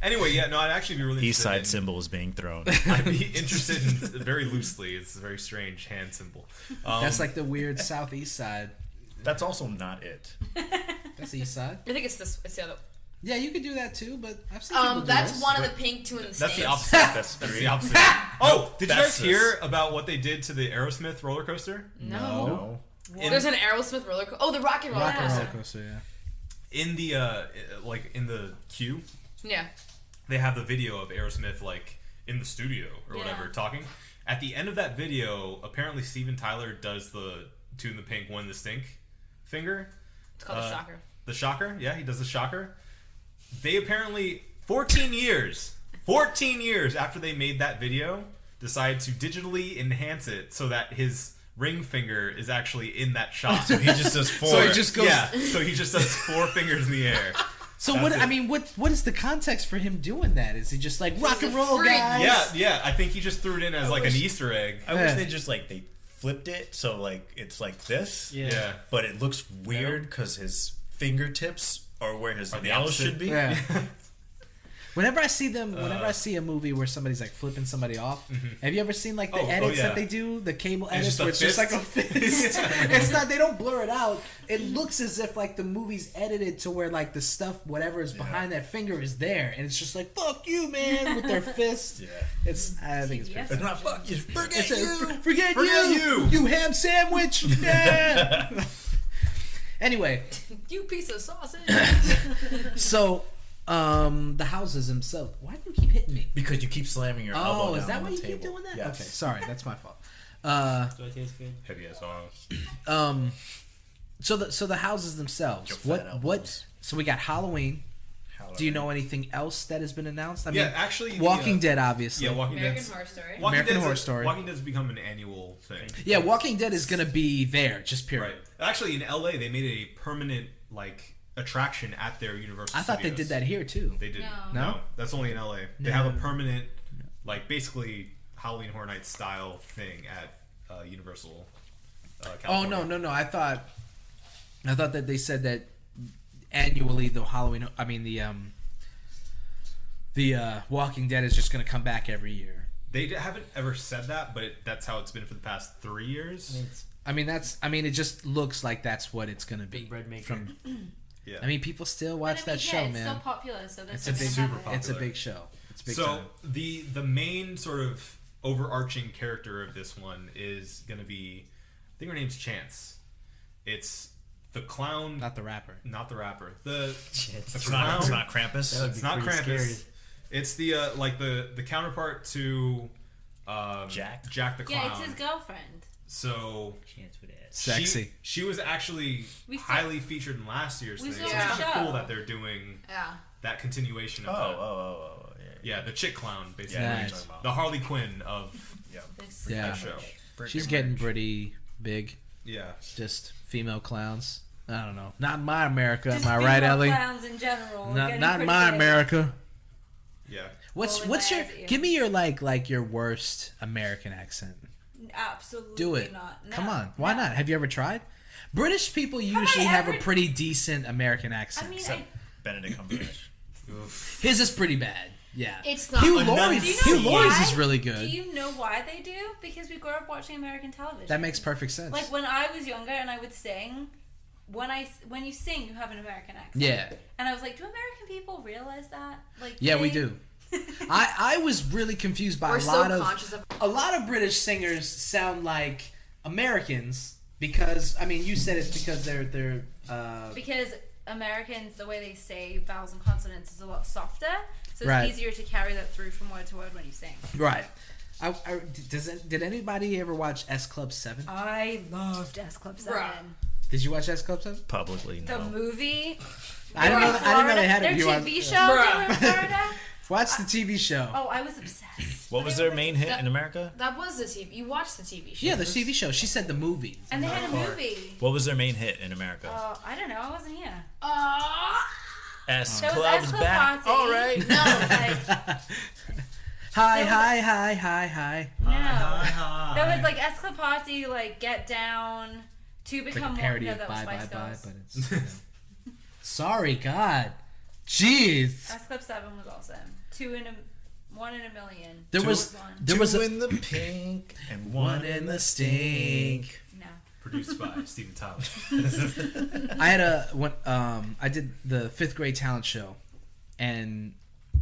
Anyway, yeah, no, I'd actually be really East interested side symbol is being thrown. I'd be interested in, very loosely, it's a very strange hand symbol. That's like the weird southeast side. That's also not it. That's the east side. I think it's the other. Yeah, you could do that too, but I've seen people do That's this. one of the pink, two in the That's States. the opposite. That's That's three. the opposite. Oh, did you guys That's hear about what they did to the Aerosmith roller coaster? No. No. There's an Aerosmith roller coaster. Oh, the Rock and Roller Rock and Coaster. roller coaster, yeah. In the in the queue, Yeah. they have the video of Aerosmith like in the studio or Yeah. whatever talking. At the end of that video, apparently Steven Tyler does the Two in the Pink, One in the Stink finger. It's called the Shocker. The shocker, yeah, he does the shocker. They apparently 14 years after they made that video, decided to digitally enhance it so that his ring finger is actually in that shot. So he just does four. So he just goes. Yeah, so he just does 4 fingers in the air. So That's what? it. I mean, what is the context for him doing that? Is he just like rock a and roll, freak. guys? Yeah, I think he just threw it in as like an wish- Easter egg. I Yeah. wish they just they flipped it so it's like this. Yeah. But it looks weird because his fingertips are where his the nails opposite. should be. Yeah. Whenever I see a movie where somebody's like flipping somebody off, have you ever seen like the edits yeah. that they do, the cable It's edits just a where it's just like fist. a fist? It's not. They don't blur it out. It looks as if like the movie's edited to where like the stuff, whatever is behind that finger, is there, and it's just like fuck you, man, with their fist. Yeah. It's. I think it's pretty. Yes. It's not fuck you. Forget you. Forget you, you ham sandwich. Yeah. Anyway, You piece of sausage. so the houses themselves. Why do you keep hitting me? Because you keep slamming your elbow Oh, is down that on why the you keep table. doing that? Yes. Okay, sorry, that's my fault. Do I taste good? Heavy ass arms. So the houses themselves. Your fat What? elbows. So we got Halloween. Halloween. Do you know anything else that has been announced? I Yeah, mean, actually, the, Walking Dead, obviously. Yeah, Walking American Dead's Horror Story. American Horror Story. Walking Dead's become an annual thing. Yeah, Walking Dead is gonna be there, just period. Right. Actually, in LA, they made a permanent attraction at their Universal. I thought they Studios. did that here too. They did. No. No? That's only in LA. They No. have a permanent, basically Halloween Horror Nights style thing at Universal. Oh California. no! I thought that they said that annually the Halloween. I mean the Walking Dead is just gonna come back every year. They haven't ever said that, but that's how it's been for the past 3 years. I mean it just looks like that's what it's gonna be. Bread maker. From, Yeah. I mean, people still watch But I mean, that show, it's man. so popular, so that's It's a big, super popular. it's a big show. It's big So time. the main sort of overarching character of this one is gonna be, I think her name's Chance. It's the clown, Not the rapper. not the rapper. The It's clown. not Krampus. That would It's be not pretty Krampus. scary. It's the the counterpart to Jack? Jack the Clown. Yeah, it's his girlfriend. So Chance with ass. Sexy. She was actually We saw- highly featured in last year's we thing. saw So the it's kind of show. cool that they're doing Yeah. that continuation of that. Yeah. Yeah, the chick clown, basically. Yeah, Nice. what you're talking The about. Harley Quinn of This Yeah. that show. She's getting pretty big. Yeah. Just female clowns. I don't know. Not in my America. Just Am I right, female Ellie? Clowns in general. are Not getting in pretty my big. America. Yeah. What's Rolling what's my your? eyes at you. Give me your like your worst American accent. Absolutely Do it. not. No, Come on. Why no. not? Have you ever tried? British people I usually have a ever- pretty decent American I accent. mean, Except Benedict Cumberbatch. His is pretty bad. Yeah. It's not. Hugh a Laurie's, do you Hugh know Laurie's why? is really Do good. you know why they do? Because we grew up watching American television. That makes perfect sense. Like when I was younger and I would sing, when you sing, you have an American accent. Yeah. And I was like, do American people realize that? Like, Yeah, we do. I was really confused by We're a so lot of conscious of. a lot of British singers sound like Americans because I mean you said it's because they're Because Americans, the way they say vowels and consonants is a lot softer, so it's Right. easier to carry that through from word to word when you sing. right. Did anybody ever watch S Club 7? I loved S Club 7. Bruh. Did you watch S Club 7? Publicly, The no. movie. I didn't know they had it. Their You TV watch- show. Bruh. They were in Florida. Watch the TV show. Oh, I was obsessed. What was their main hit in America? That was the TV. You watched the TV show. Yeah, the TV show. She said the movie. And they had a movie. What was their main hit in America? I don't know. I wasn't here. S There was Club's S Club back. Party. All right. No, like, Hi, There was hi. no. There was like S Club Party, like Get Down, to Like become a parody no, of that was Bye Bye Spice Bye, Girls. but it's. You know. Sorry, God. Jeez. S Club 7 was awesome. 1 in a million. There Two- was one. there was Two a, in the pink and one in the stink. No. Produced by Steven Tyler. I had I did the 5th grade talent show, and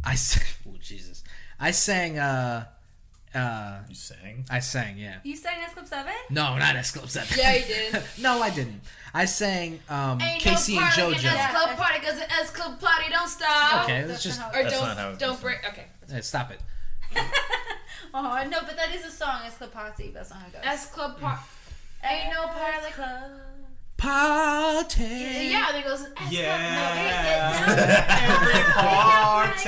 I sang. Oh Jesus! I sang. You sang? I sang. Yeah. You sang S Club 7? No, not S Club 7. Yeah, you did. No, I didn't. I sang Ain't Casey no and party in JoJo. S Club party because the S Club party don't stop. Okay, That's let's just not Or That's not how it don't goes. break. Okay. stop it. Oh, no, but that is a song, S Club Party. That's not how it goes. S Club party. Ain't no party like Club. Party. Yeah, and it goes S Yeah. Club. No, Every S party.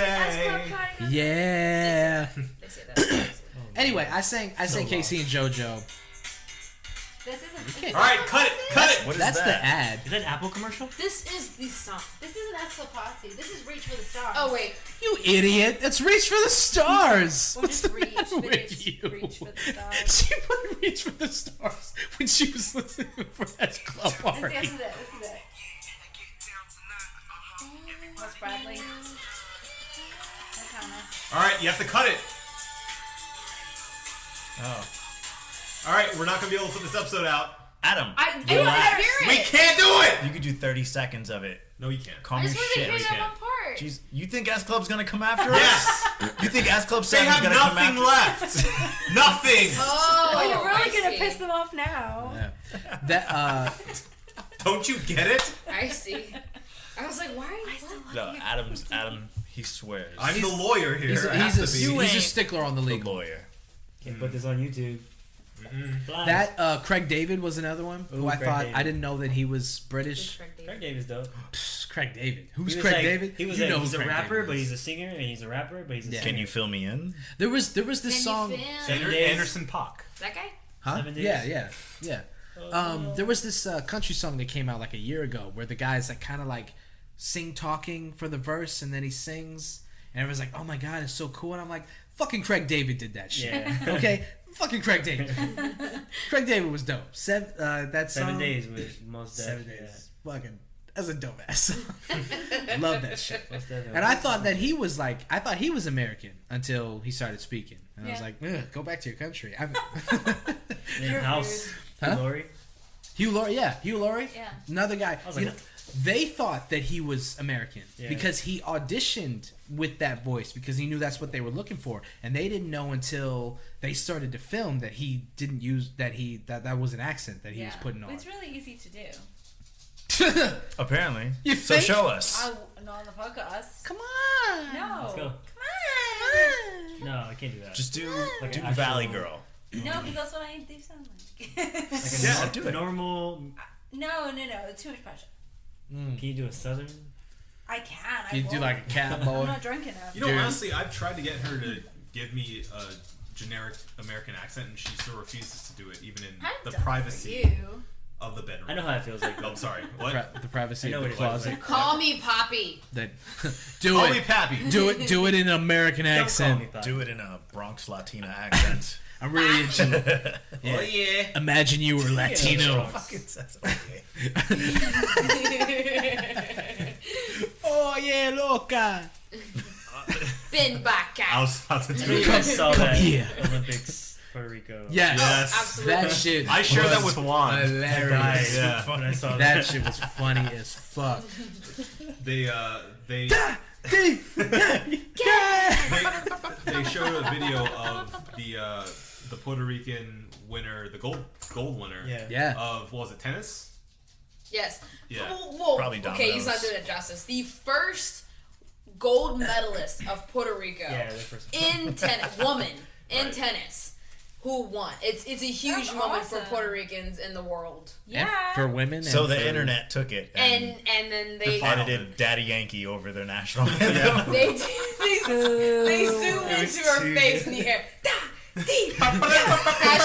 Club party. goes- Yeah. They say that. Anyway, I sang Casey and JoJo. This isn't. All right, cut it. Cut it. What is That's that? the ad. Is that an Apple commercial? This is the song. This isn't S Club Party. This is Reach for the Stars. Oh wait. You idiot! It's Reach for the Stars. Or What's just the Reach, matter but with it's you? Reach for the Stars. She put Reach for the Stars when she was listening for that club party. This is it. Wes Bradley. That's Hannah. All right, you have to cut it. Oh. All right, we're not gonna be able to put this episode out. Adam, I do want relax. to hear We it. can't do it. You could do 30 seconds of it. No, you can't. Calm I your just want to shit. hear that can't. one part. Jeez, you think S Club's gonna come after Yes. us? You think S Club They 7's have gonna come nothing after left. Nothing. Oh, Oh, you're really I gonna see. piss them off now. Yeah. That Don't you get it? I see. I was like, why are you? What? No, Adam, he swears. I'm the lawyer here. he's I have to be. a stickler on the the legal. lawyer. Can't put this on YouTube. Blind. That Craig David was another one who Ooh, I Craig thought David. I didn't know that he was British. Craig David's dope. Craig David. Who's He was Craig like- David? He was You like, know he's who a Craig rapper, David but is. he's a singer, and he's a rapper, but he's a Yeah. singer. Can you fill me in? There was this Can song. you feel Seven it? days. Anderson Paak. That guy? Huh? 7 days? Yeah. There was this country song that came out like a year ago where the guy's like kind of like sing talking for the verse and then he sings and everyone's like, oh my god, it's so cool, and I'm like, fucking Craig David did that shit. Yeah. Okay, fucking Craig David. Craig David was dope. That song, 7 days with most Def. 7 days. Fucking, that's a dope ass song. Love that shit. Yeah. Most Def. And I thought that he was like, I thought he was American until he started speaking, and I was Yeah. like, ugh, go back to your country. In House. Huh? Laurie. Hugh Laurie, Yeah. another guy. was You like, know, they thought that he was American Yeah. because he auditioned with that voice because he knew that's what they were looking for, and they didn't know until they started to film that he didn't use that was an accent that he was putting on. It's really easy to do. Apparently. You So think? show us. Not on the podcast. Come on, No. Let's go. Come No, I can't do that. Just do Like do an actual- Valley Girl. on. No, because that's what I do sound like. Like a Yeah, do it. normal. No. It's too much pressure. Can you do a southern? I can. I You do won't. like a cat I'm boy. not drunk enough. You know, Dude. honestly, I've tried to get her to give me a generic American accent, and she still refuses to do it, even in I've the done it for privacy you. of the bedroom. I know how it feels like. Oh, I'm sorry. What? The privacy I know of the what it feels closet. like. Call me Poppy. That do Call it. me Pappy. Do it in an American Don't call accent. me Pop. Do it in a Bronx Latina accent. I'm really into. Oh yeah. Imagine you were Latino. Fucking says okay. Oh yeah, loca. Been back I out. was about to I do know you it. guys saw that here. Olympics Puerto Rico. Yes. Yes. Absolutely. That shit. I shared that was with Juan. Hilarious. Yeah. When I saw That shit was funny as fuck. They showed a video of the Puerto Rican winner, the gold winner. Yeah. Of, what was it, tennis? Yes. Yeah. Whoa. Probably Okay, he's not dominoes. doing it justice. The first gold medalist of Puerto Rico Yeah, the first. in tennis, woman in Right. tennis, who won. It's a huge That's moment awesome. for Puerto Ricans in the world. And Yeah. for women. So and the for- internet took it and And then they edited Daddy Yankee over their national anthem. they zoom into her too face in the air. As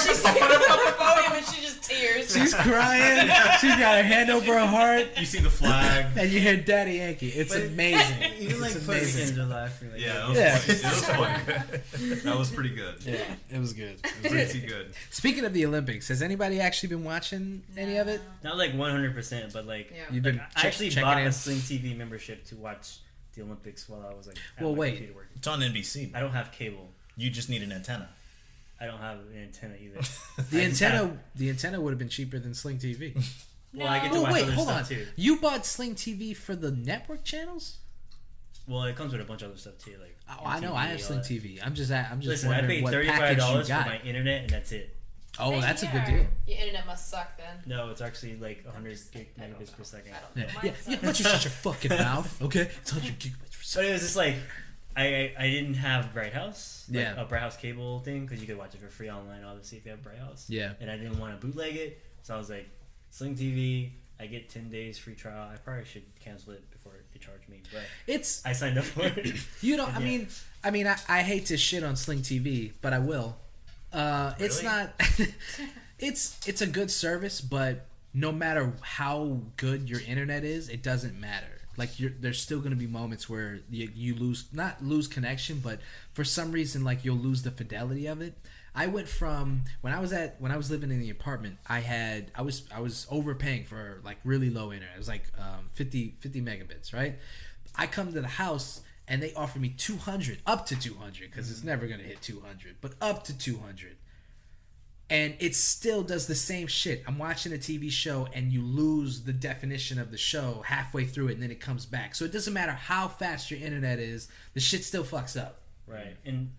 she's sitting on the podium and she just tears. She's crying. She's got her hand over her heart. You see the flag. And you hear Daddy Yankee. It's But amazing. Even like It's Puerto amazing. Ricans are laughing. Like, Yeah, it Yeah. was funny. That was pretty good. Yeah, it was good. Pretty good. Speaking of the Olympics, has anybody actually been watching any of it? Not like 100%, but like Yeah. You've been I actually checking bought in? a Sling TV membership to watch the Olympics while I was like. At Well, my wait. computer working. It's on NBC. I don't have cable. You just need an antenna. I don't have an antenna either. The antenna would have been cheaper than Sling TV. Well, I get to Oh watch wait, other hold stuff on. too. You bought Sling TV for the network channels? Well, it comes with a bunch of other stuff too, like. Oh, I know. MTV, I have all Sling that. TV. I'm just Listen, I wondering paid what $35 package you for got. my internet, and that's it. Oh, Same that's a good here. deal. Your internet must suck then. No, it's actually like 100 megabits per second. I don't know. Yeah, Mine yeah. sucks. Why don't you shut your fucking mouth? Okay, it's 100 gigabytes per But second. it was just like I didn't have Bright House, like Yeah. a Bright House cable thing, because you could watch it for free online, obviously, if you have Bright House. Yeah. And I didn't want to bootleg it, so I was like, Sling TV, I get 10 days free trial. I probably should cancel it before they charge me, but It's I signed up for it. you know. Yeah. I mean, I hate to shit on Sling TV, but I will. It's Really? not. It's a good service, but no matter how good your internet is, it doesn't matter. Like there's still going to be moments where you not lose connection, but for some reason, like you'll lose the fidelity of it. I went from when I was living in the apartment, I was overpaying for like really low internet. It was like 50 megabits, right? I come to the house and they offer me 200, up to 200, because it's never gonna hit 200, but up to 200. And it still does the same shit. I'm watching a TV show and you lose the definition of the show halfway through it, and then it comes back. So it doesn't matter how fast your internet is, the shit still fucks up. Right, and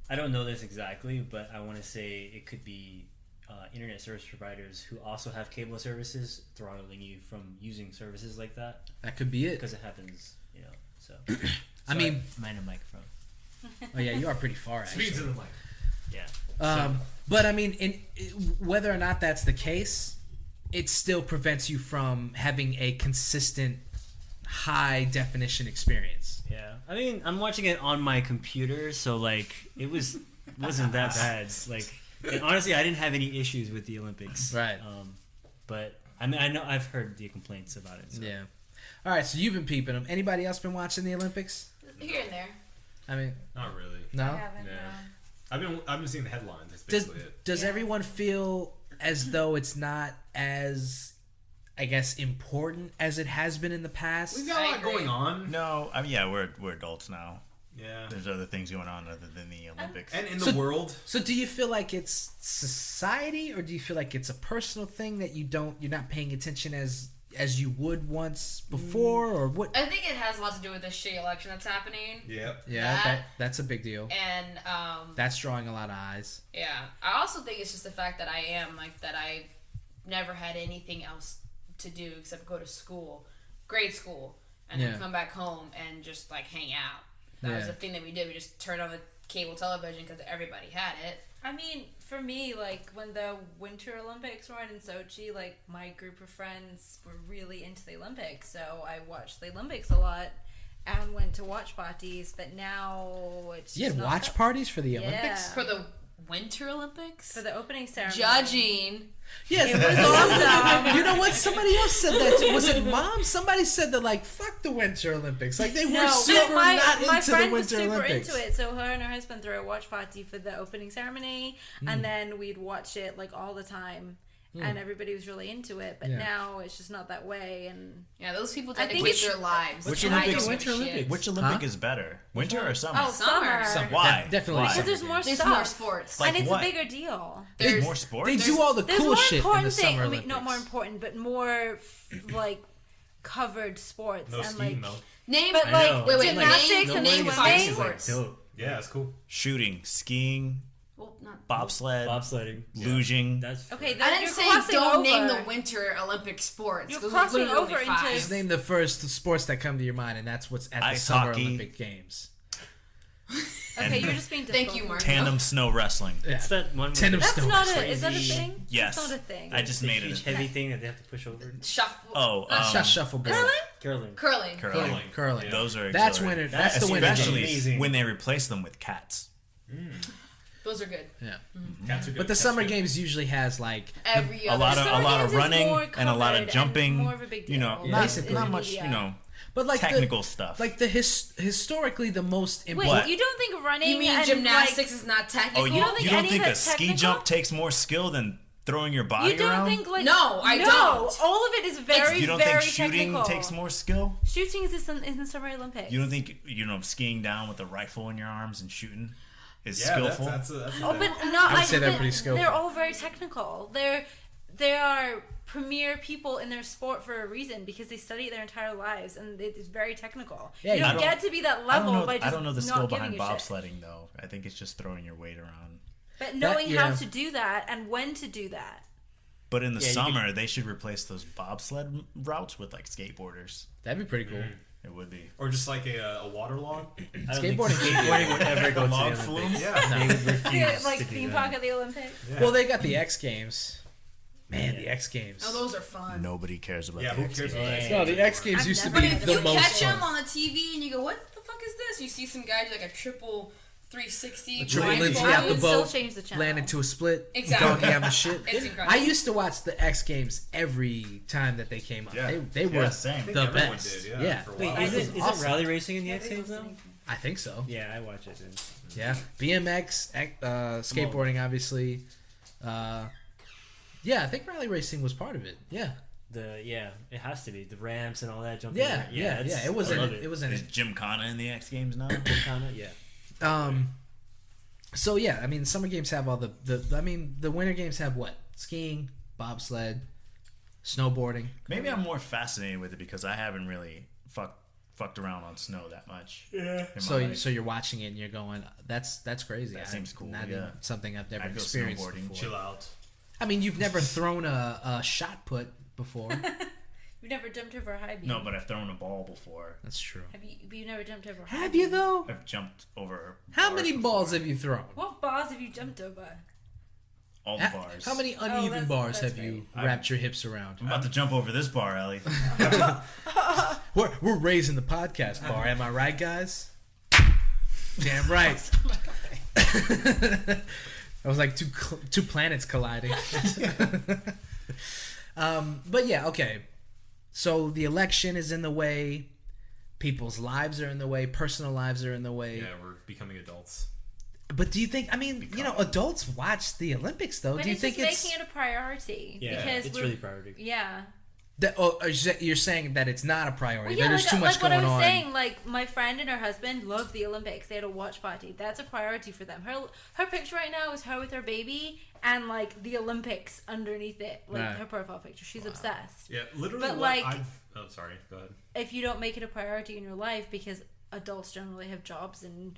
I don't know this exactly, but I want to say it could be internet service providers who also have cable services throttling you from using services like that, That could be it. because it happens, you know. So, I mean, mind a microphone. oh yeah, you are pretty far actually. Speeds in the mic. Yeah. But I mean, whether or not that's the case, it still prevents you from having a consistent high definition experience. Yeah, I mean, I'm watching it on my computer, so like wasn't that bad. Like, and honestly, I didn't have any issues with the Olympics. Right. But I mean, I know I've heard the complaints about it. So. Yeah. All right, so you've been peeping them. Anybody else been watching the Olympics? Here and there. I mean, Not really. no. I haven't, Yeah. I've been seeing the headlines. That's Does basically it. does everyone feel as though it's not as, I guess, important as it has been in the past? We've got a I lot agree. going on. No, I mean, yeah, we're adults now. Yeah. There's other things going on other than the Olympics. And in So- the world, So do you feel like it's society, or do you feel like it's a personal thing that you're not paying attention as you would once before, or what? I think it has a lot to do with the shitty election that's happening. yep. Yeah, that's a big deal. And That's drawing a lot of eyes. yeah, I also think it's just the fact that I never had anything else to do except go to school, grade school, and Yeah. then come back home and just like hang out. That was Yeah. the thing that we did. We just turned on the cable television because everybody had it. I mean, for me, like when the Winter Olympics were on in Sochi, like my group of friends were really into the Olympics, so I watched the Olympics a lot and went to watch parties. But now it's You just had not watch that- parties for the Yeah. Olympics? For the Winter Olympics? for the opening ceremony. Judging. Yes. It was awesome. You know what? Somebody else said that. Was it Mom? Somebody said that, like, fuck the Winter Olympics. Like, they were No, super my not my into the friend was Winter super Olympics. into it. So her and her husband threw a watch party for the opening ceremony, Hmm. and then we'd watch it like all the time. and everybody was really into it. But now it's just not that way. And Yeah, those people I think dedicate it's- their lives. Which and I Olympics? don't give a shit. Which Olympic is better, winter or summer? oh, summer. Why? Definitely Why? Because there's more There's stuff. more sports. Like and it's what? a bigger deal. There's more sports. They do all the There's cool more shit in the important Summer things. I Olympics. mean, not more important, but more like covered sports No and skiing like. though. Name, But I like know. wait, gymnastics name and name swimming. five It's like sports. dope. Yeah, it's cool. Shooting, skiing, Well, not. bobsled, Bobsledding. luging. That's Okay, I then didn't you're say crossing don't over. name the Winter Olympic sports. You're 'cause crossing there's literally over into- five. Just name the first sports that come to your mind, and that's what's at the Ice Summer hockey. Olympic Games. Okay, you're just being Thank difficult. you, Mark. Tandem snow wrestling. Yeah. It's that one. Tandem That's snow not a. wrestling. Is that a Crazy. thing? Yes. That's not a thing. I just the made huge it. heavy thing that they have to push over. Shuffle. Oh, Shot shuffleboard. Curling? Curling. curling. Curling. Those are That's exhilarating. winter. That's the winter Especially games. Amazing. when they replace them with cats. Those are good. Yeah. Cats are good. But the Cats Summer are good. Games usually has like Every A other lot Summer of Games is running more and a lot covered of jumping. and more of a big You know, deal. not, Basically. not much. Yeah. You know, but like technical stuff. Like the historically the most Wait, important. you don't think running You mean and gymnastics like, is not technical? oh, you don't think don't any of think a that's ski technical? jump takes more skill than throwing your body you don't around? think like No, I no, don't. all of it is very you don't very think shooting technical. takes more skill? Shooting is in the Summer Olympics. You don't think skiing down with a rifle in your arms and shooting is Yeah, skillful? that's a Oh, but thing. not. I would say they're pretty skillful. They're all very technical. They are premier people in their sport for a reason because they study it their entire lives and it is very technical. Yeah, you I don't don't- get to be that I level don't know. by just I don't know the not skill giving behind a shit. bobsledding though. I think it's just throwing your weight around. But knowing how yeah. to do that and when to do that. But in the Yeah, you summer, they should replace those bobsled routes with like skateboarders. That'd be pretty cool. It would be. Or just like a water log. I don't think Skateboarding. skateboarding would ever go to Log the flume? Olympics. Yeah. They would refuse Like to do theme that. park at the Olympics. Yeah. Well, they got the X Games. Man, the X Games. Oh, those are fun. Nobody cares about Yeah, the who X cares Games. about that? No, the X Games I've used to never be been If the you most catch fun. them on the TV and you go, what the fuck is this? You see some guy do like a triple 360. A triple blindfolded. Lindsay out the would still boat, change the channel. land into a split, Exactly. go ham and shit. It's incredible. I used to watch the X Games every time that they came up. Yeah. They were same. the Everyone best. did, yeah, for a Wait, while. isn't awesome. rally racing in the X Games now? I think so. Yeah, I watch it. Then. Yeah, BMX, skateboarding, obviously. Yeah, I think rally racing was part of it. Yeah, It has to be the ramps and all that jumping. yeah, around. yeah. it's- It was I in love it. It was in Is it. Gymkhana in the X Games now? Kinda, yeah. So yeah, I mean, summer games have all the. I mean, the winter games have what? Skiing, bobsled, snowboarding. Maybe I'm more fascinated with it because I haven't really fucked around on snow that much. Yeah. So you're watching it and you're going, that's crazy. That seems cool, Not yeah. even something I've never I'd go experienced snowboarding. before. Chill out. I mean, you've never thrown a shot put before. You've never jumped over a high beam. No, but I've thrown a ball before. That's true. Have you? But you never jumped over a high Have beam. you though? I've jumped over. How bars many before. balls have you thrown? What bars have you jumped over? All the bars. How many uneven that's- bars that's have you great. wrapped your hips around? I'm about to jump over this bar, Ellie. We're raising the podcast bar. Am I right, guys? Damn right. I was like two planets colliding. But yeah, okay. So the election is in the way. People's lives are in the way. Personal lives are in the way. Yeah, we're becoming adults. But do you think? I mean, adults watch the Olympics, though. But do you it's think just making it a priority. Yeah, because it's we're- really priority. Yeah. you're saying that it's not a priority? Well, yeah, that there's like, too much like what going I was on. saying, like my friend and her husband love the Olympics. They had a watch party. That's a priority for them. Her picture right now is her with her baby and like the Olympics underneath it, like Right. her profile picture. She's obsessed. Yeah, literally. But, what like- I've. Oh, sorry. Go ahead. If you don't make it a priority in your life, because adults generally have jobs and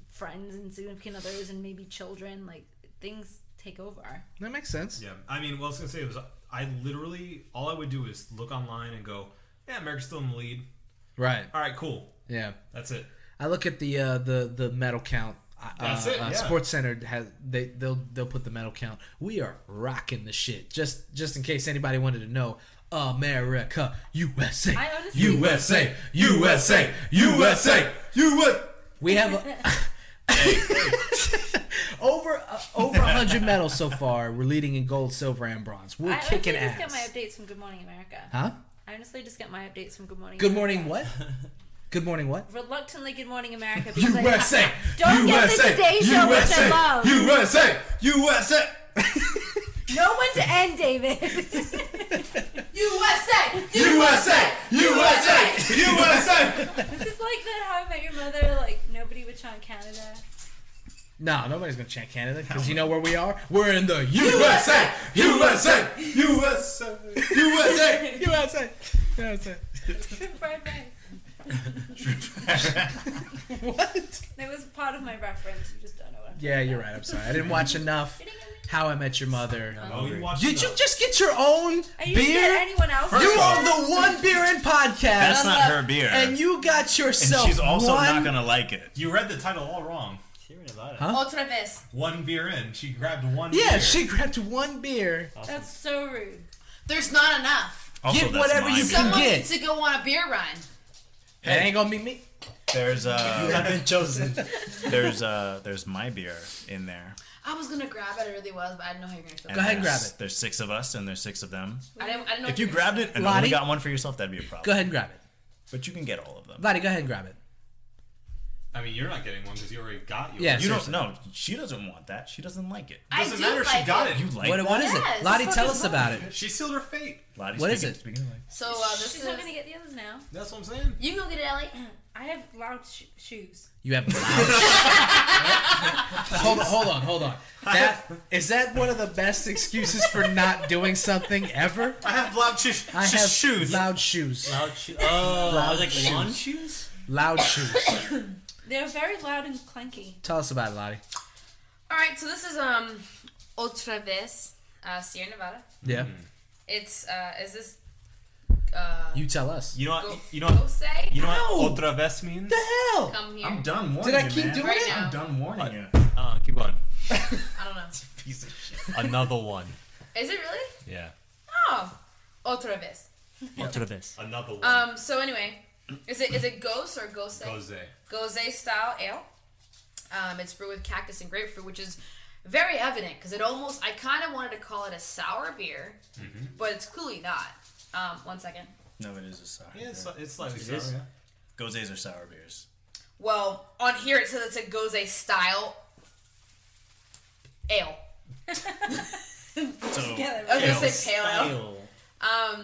friends and significant others and maybe children, like things take over. That makes sense. Yeah, I mean, what I was gonna say was, I literally all I would do is look online and go, yeah, America's still in the lead. Right. All right, cool. Yeah. That's it. I look at the medal count. That's it, yeah. Sports Center has they'll put the medal count. We are rocking the shit. Just in case anybody wanted to know, America, USA, I honestly- USA, USA, USA, USA. We have over 100 medals so far. We're leading in gold, silver, and bronze. We're I honestly kicking just get ass. my updates from Good Morning America. Huh? I honestly just get my updates from Good Morning Good America. morning. What? Good morning. What? Reluctantly Good Morning America. Because USA, don't USA, get the Today Show, which I love. USA, USA. Know when to end, David. USA! USA! USA! USA! This is like that How I Met Your Mother, like nobody would chant Canada. No, nobody's gonna chant Canada because you know where we are. We're in the USA, USA! USA! USA! USA, USA. Fried rice. What? That was part of my reference. You just don't know what I'm Yeah, you're right. I'm sorry. I didn't watch enough How I Met Your Mother. Oh, you watched Did you just get your own I used to get beer? anyone else. You own the One Beer In podcast. That's not her beer. And you got And yourself she's also one... not gonna like it. You read the title all wrong. Huh? Otra vez. One beer in. She grabbed one Yeah, beer. she grabbed one beer. That's so rude. There's not enough. Also, Get that's whatever my you beer. can Someone get. needs to go on a beer run. It ain't gonna be me. There's You have been chosen. there's my beer in there. I was gonna grab it, I really was, but I didn't know how you were gonna feel. And Go ahead and there's- grab it. There's 6 of us and there's 6 of them. I didn't know If you grabbed it and Lottie? only got one for yourself, that'd be a problem. Go ahead and grab it. But you can get all of them. Vladdy, go ahead and grab it. I mean, you're not getting one because you already got yours. Yeah, You don't seriously. know. She doesn't want that. She doesn't like it. I Doesn't do matter. She like got it. it. You like What that? is it? Yes. Lottie, What tell is us that? about it. She sealed her fate. Lottie, What is speaking- it? Speaking of like, So this She's is. not gonna get the others now. That's what I'm saying. You can go get it, Ellie. I have loud shoes. You have loud. Hold on. Is that one of the best excuses for not doing something ever? I have loud I have shoes. loud shoes. Loud shoes. Oh, I was like shoes. lawn shoes. Loud shoes. They're very loud and clanky. Tell us about it, Lottie. All right, so this is Otra vez, Sierra Nevada. Yeah. It's is this You tell us. You know go, what? You know what? go say? You know No. what otra vez means? The hell? Come here. I'm done warning Did I you, keep man. doing Right it? now. I'm done warning What? you. Keep going. I don't know. piece of shit. Another one. Is it really? Yeah. Oh, Otra vez. Otra vez. Another one. So anyway, is it gose or gose? Gose. Gose style ale. It's brewed with cactus and grapefruit, which is very evident because it almost, I kind of wanted to call it a sour beer, but it's clearly not. 1 second. No, it is a sour. Yeah, it's beer. slightly It sour. is? Yeah. Goses are sour beers. Well, on here it says it's a gose style ale. So Yeah, I was ale. gonna say pale ale. Style.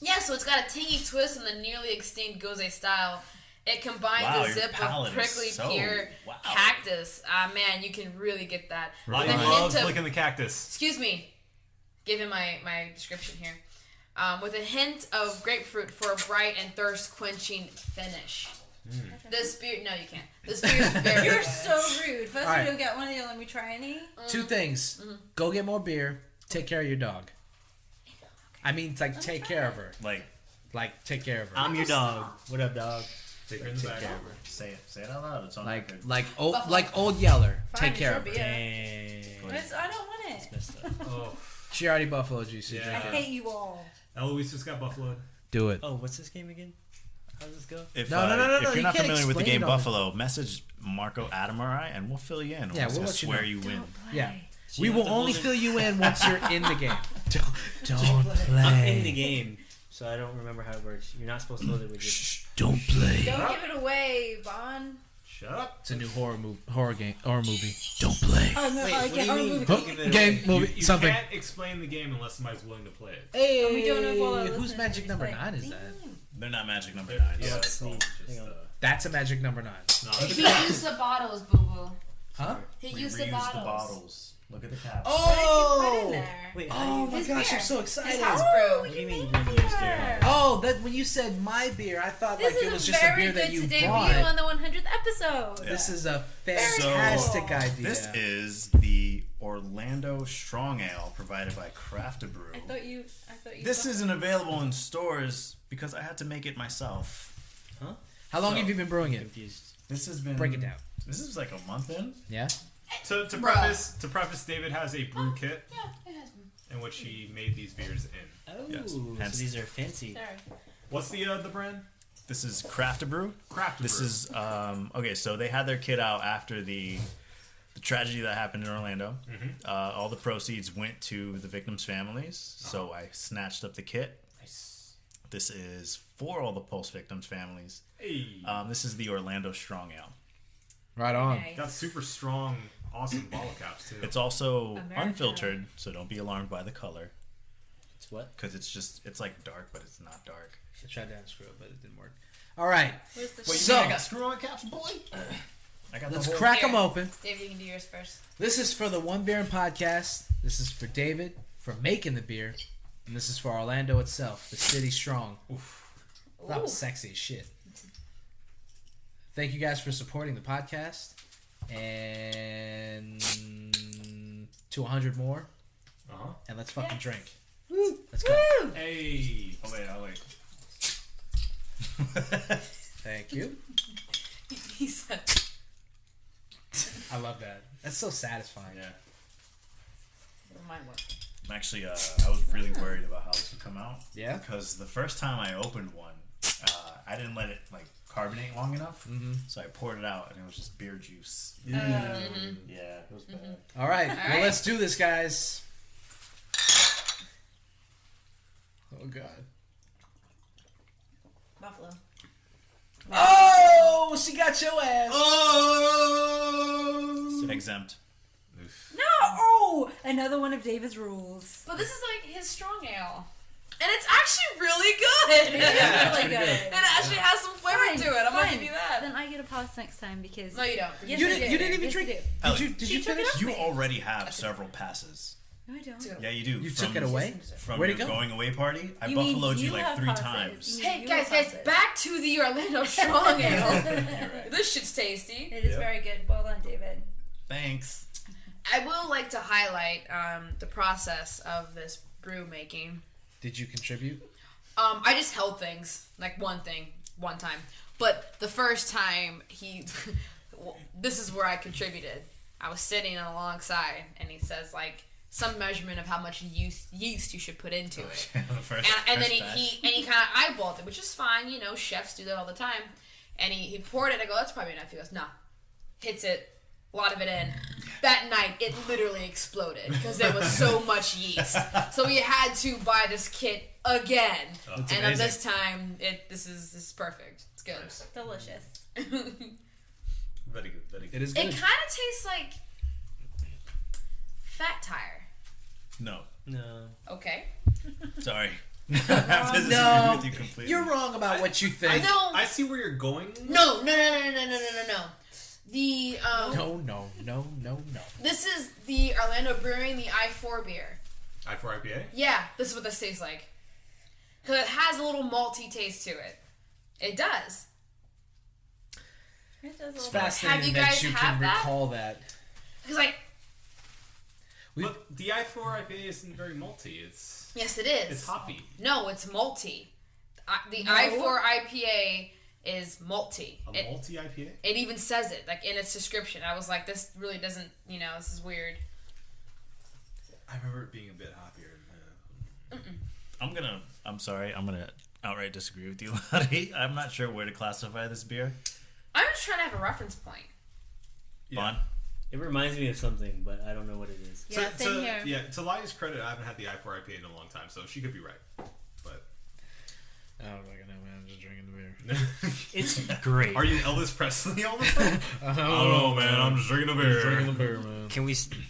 Yeah, so it's got a tangy twist on the nearly extinct gose style. It combines Wow, a your zip palate of is prickly so- pear wow. cactus. Man, you can really get that. Lottie With a loves hint of, licking the cactus. excuse me, give him my description here. With a hint of grapefruit for a bright and thirst quenching finish. This beer, no, you can't. This beer is very You're good. so rude. First All right. you don't get one of you, let me try any. Two things. Go get more beer. Take care of your dog. I mean, like, take care of her. Like, Take care of her. I'm your dog. What up, dog? Take her in the back. say it. Say it out loud. It's on Like, record. like old Yeller. Fine, Take care it's of her. your beer. Dang. I don't want it. Messed up. Oh, She already buffaloed you, so Yeah. drink I it. hate you all. Eloise just got buffaloed. Do it. Oh, what's this game again? How does this go? If, No, no, if you you're not can't familiar with the explain game it on Buffalo, message Marco, Adam, or I, and we'll fill you in. Yeah, we'll We'll let you swear know. you win. Yeah. So We you will have to only hold it- fill you in once you're in the game. Don't play. I'm in the game, so I don't remember how it works. You're not supposed to hold it with your. Don't play. Don't give it away, Vaughn. Shut up. It's a new horror movie. Don't play. Oh no, Wait, I what do can't. you Oh, mean? movie. Don't give it Game away. movie You something. can't explain the game unless somebody's willing to play it. Hey, And we don't know if all our whose listeners magic number explain. 9 is that? They're not magic number 9. Yeah, so- it's all Hang on. That's a magic number 9. no, He used the bottles, boo boo. Huh? He We used reuse the bottles. Look at the cap. What did you put in there? Wait, Oh how do my His gosh, beer. I'm so His excited. house Oh, brew. you, what do you mean reused there? Oh, that when you said my beer, I thought This like it is was a just a very beer good that you to debut bought. on the 100th episode. This is a Very fantastic cool. idea. This is the Orlando Strong Ale provided by Craft Brew. I thought you. This isn't available in stores because I had to make it myself. How long So- have you been brewing it? Confused. This has been. Break it down. This is like a month in. Yeah. To preface, David has a brew kit Yeah, it has been. in which he made these beers in. Oh, Yes, so hence- these are fancy. Sorry. What's the brand? This is Craft Brew. Craft This Brew. is okay. So they had their kit out after the tragedy that happened in Orlando. All the proceeds went to the victims' families. So I snatched up the kit. Nice. This is for all the Pulse victims' families. Hey. This is the Orlando Strong Ale. Right on. Okay. Got super strong awesome bottle caps too. It's also America. unfiltered, so don't be alarmed by the color. It's what? Because it's like dark, but it's not dark. I tried to unscrew it, but it didn't work. All right. Where's the Wait, So- I got screw-on caps, boy. I got Let's the whole... crack them Here. open. Dave, you can do yours first. This is for the One Beer and Podcast. This is for David for making the beer. And this is for Orlando itself, the city strong. That was sexy as shit. Thank you guys for supporting the podcast. And to 100 more. And let's fucking drink. Let's go. Hey. Oh, wait. Thank you. He said, I love that. That's so satisfying. Yeah. mine work. I'm actually, I was really worried about how this would come out. Yeah? Because the first time I opened one, I didn't let it, like, carbonate long enough. Mm-hmm. So I poured it out, and it was just beer juice. Yeah. Yeah, it was bad. All right. All Well, right. let's do this, guys. Oh, God. Buffalo. Oh, she got your ass. Oh. Exempt. No! Oh! Another one of David's rules. But this is like his strong ale. And it's actually really good. It is really good. It actually has some flavor Fine, to it. I'm gonna fine. give you that. Then I get a pass next time because... No, you don't. Yes, You I didn't- do. you didn't even Yes, drink I do. it. Ellie, Did She you took it finish? off you me. already have several passes. No, I don't. Yeah, you do. You From- took it away? From Where'd your it go? going away party, I You mean buffaloed you you like have 3 passes. times. You- Hey, you guys, have passes. back to the Orlando Strong Ale. Right. This shit's tasty. It is Yep. very good. Well done, David. Thanks. I will like to highlight the process of this brew making. Did you contribute? I just held things, like one time. But the first time this is where I contributed. I was sitting alongside, and he says like some measurement of how much yeast you should put into it. The first, And then first batch. he kind of eyeballed it, which is fine, you know, chefs do that all the time. And he poured it, I go, that's probably enough. He goes, nah. Hits it, a lot of it in. That night, it literally exploded because there was so much yeast. So we had to buy this kit again. That's And amazing. this time, this is perfect. It's good. Delicious. Very good. Very good. It is It good. kind of tastes like fat tire. No. No. Okay. Sorry. I have to disagree No, with you completely. you're wrong about what you think. No. I see where you're going. No. The No. This is the Orlando Brewing, the I4 beer. I4 IPA. Yeah, this is what this tastes like. Because it has a little malty taste to it. It does. It does a It's little bit. fascinating Have you that guys you have can that? recall that. Because like, But the I4 IPA isn't very malty. yes, it is. It's hoppy. No, it's malty. The No. I4 IPA is malty. A It, malty IPA. it even says it like in its description. I was like, this really doesn't. This is weird. I remember it being a bit hoppier. I'm sorry. I'm gonna outright disagree with you, Lottie. I'm not sure where to classify this beer. I'm just trying to have a reference point. Bon? It reminds me of something, but I don't know what it is. Yeah, same here. Yeah, to Lia's credit, I haven't had the I4 IPA in a long time, so she could be right. But I don't fucking know, man. I'm just drinking the beer. It's great. are you Elvis Presley all the time? I don't know, man. I'm just drinking a beer. Drinking the beer, man.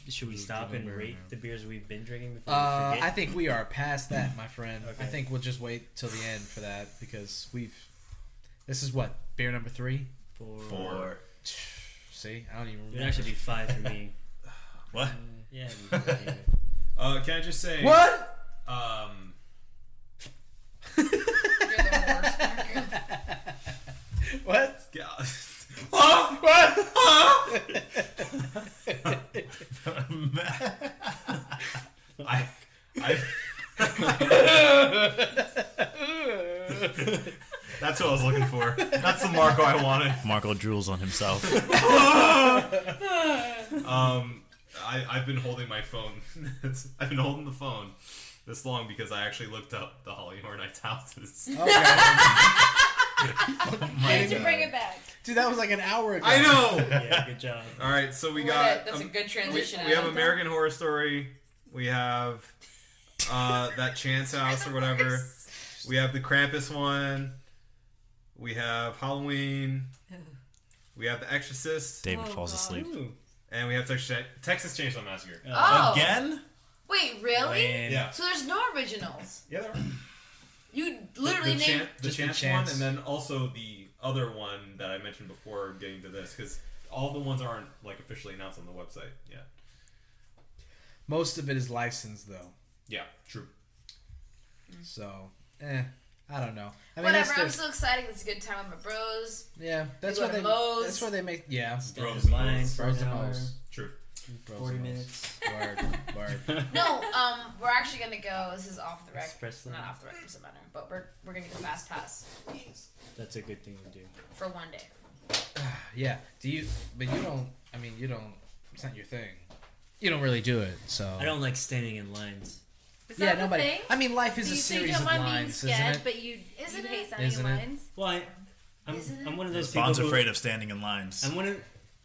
Should we stop and rate the beers we've been drinking before we I forget? think we are past that, my friend. Okay. I think we'll just wait till the end for that because this is what, beer number 3? Four. See, I don't even It'd remember. actually be 5 for me. What? Yeah. it'd be 5 for David. Can I just say What? You're the worst, Marco. What? Yeah. That's what I was looking for. That's the Marco I wanted. Marco drools on himself. I've been holding my phone. I've been holding the phone this long because I actually looked up the Holly Horror Nights houses. Okay. Why did you bring it back? Dude, that was like an hour ago. I know. Yeah, good job. All right, so we got. That's a good transition. We have American Horror Story. We have that Chance House or whatever. We have the Krampus one. We have Halloween. We have The Exorcist. David Oh, falls God. asleep. Ooh. And we have Texas Chainsaw Massacre. Oh. Again? Wait, really? And Yeah. So there's no originals. Yeah, there are. You literally named. The chance one, and then also the other one that I mentioned before getting to this, because all the ones aren't like officially announced on the website yet. Most of it is licensed though. Yeah, true. So, I don't know. I mean, Whatever. I'm that's so excited. It's a good time with my bros. yeah, that's go what to they. Moe's. That's where they make. Yeah, Bros and lines for Bros an and hour, Moe's. True. Bros 40 and Moe's. minutes. Word. No, we're actually gonna go. This is off the record. Express Not line. off the record, doesn't matter. But we're gonna get a fast pass That's a good thing to do. for one day. Yeah. Do you? But you don't. I mean, you don't. It's not your thing. You don't really do it. So I don't like standing in lines. Is Yeah, that the nobody. thing? I mean, life is So a you series don't of mind being lines, scared, isn't it? but you Isn't hate it? standing Isn't in it? lines. Well, I'm Isn't it? one of those people. Bond's who- afraid of standing in lines. I'm one of.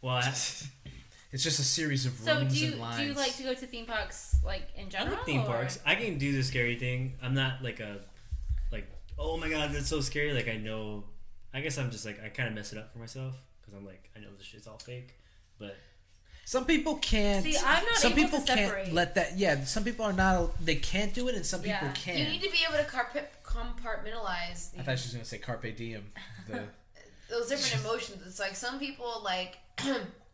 Well, It's just a series of So rooms do and you lines. like to go to theme parks like in I general? like theme or- parks. I can do the scary thing. I'm not like oh my god, that's so scary. Like I know. I guess I'm just like I kind of mess it up for myself because I'm like I know this shit's all fake, but Some people can't. See, I'm not some able people to can't separate. let that. Yeah, some people are not. They can't do it, and some people Yeah. can. You need to be able to compartmentalize I thought she was gonna say carpe diem. The, those different emotions. It's like some people, like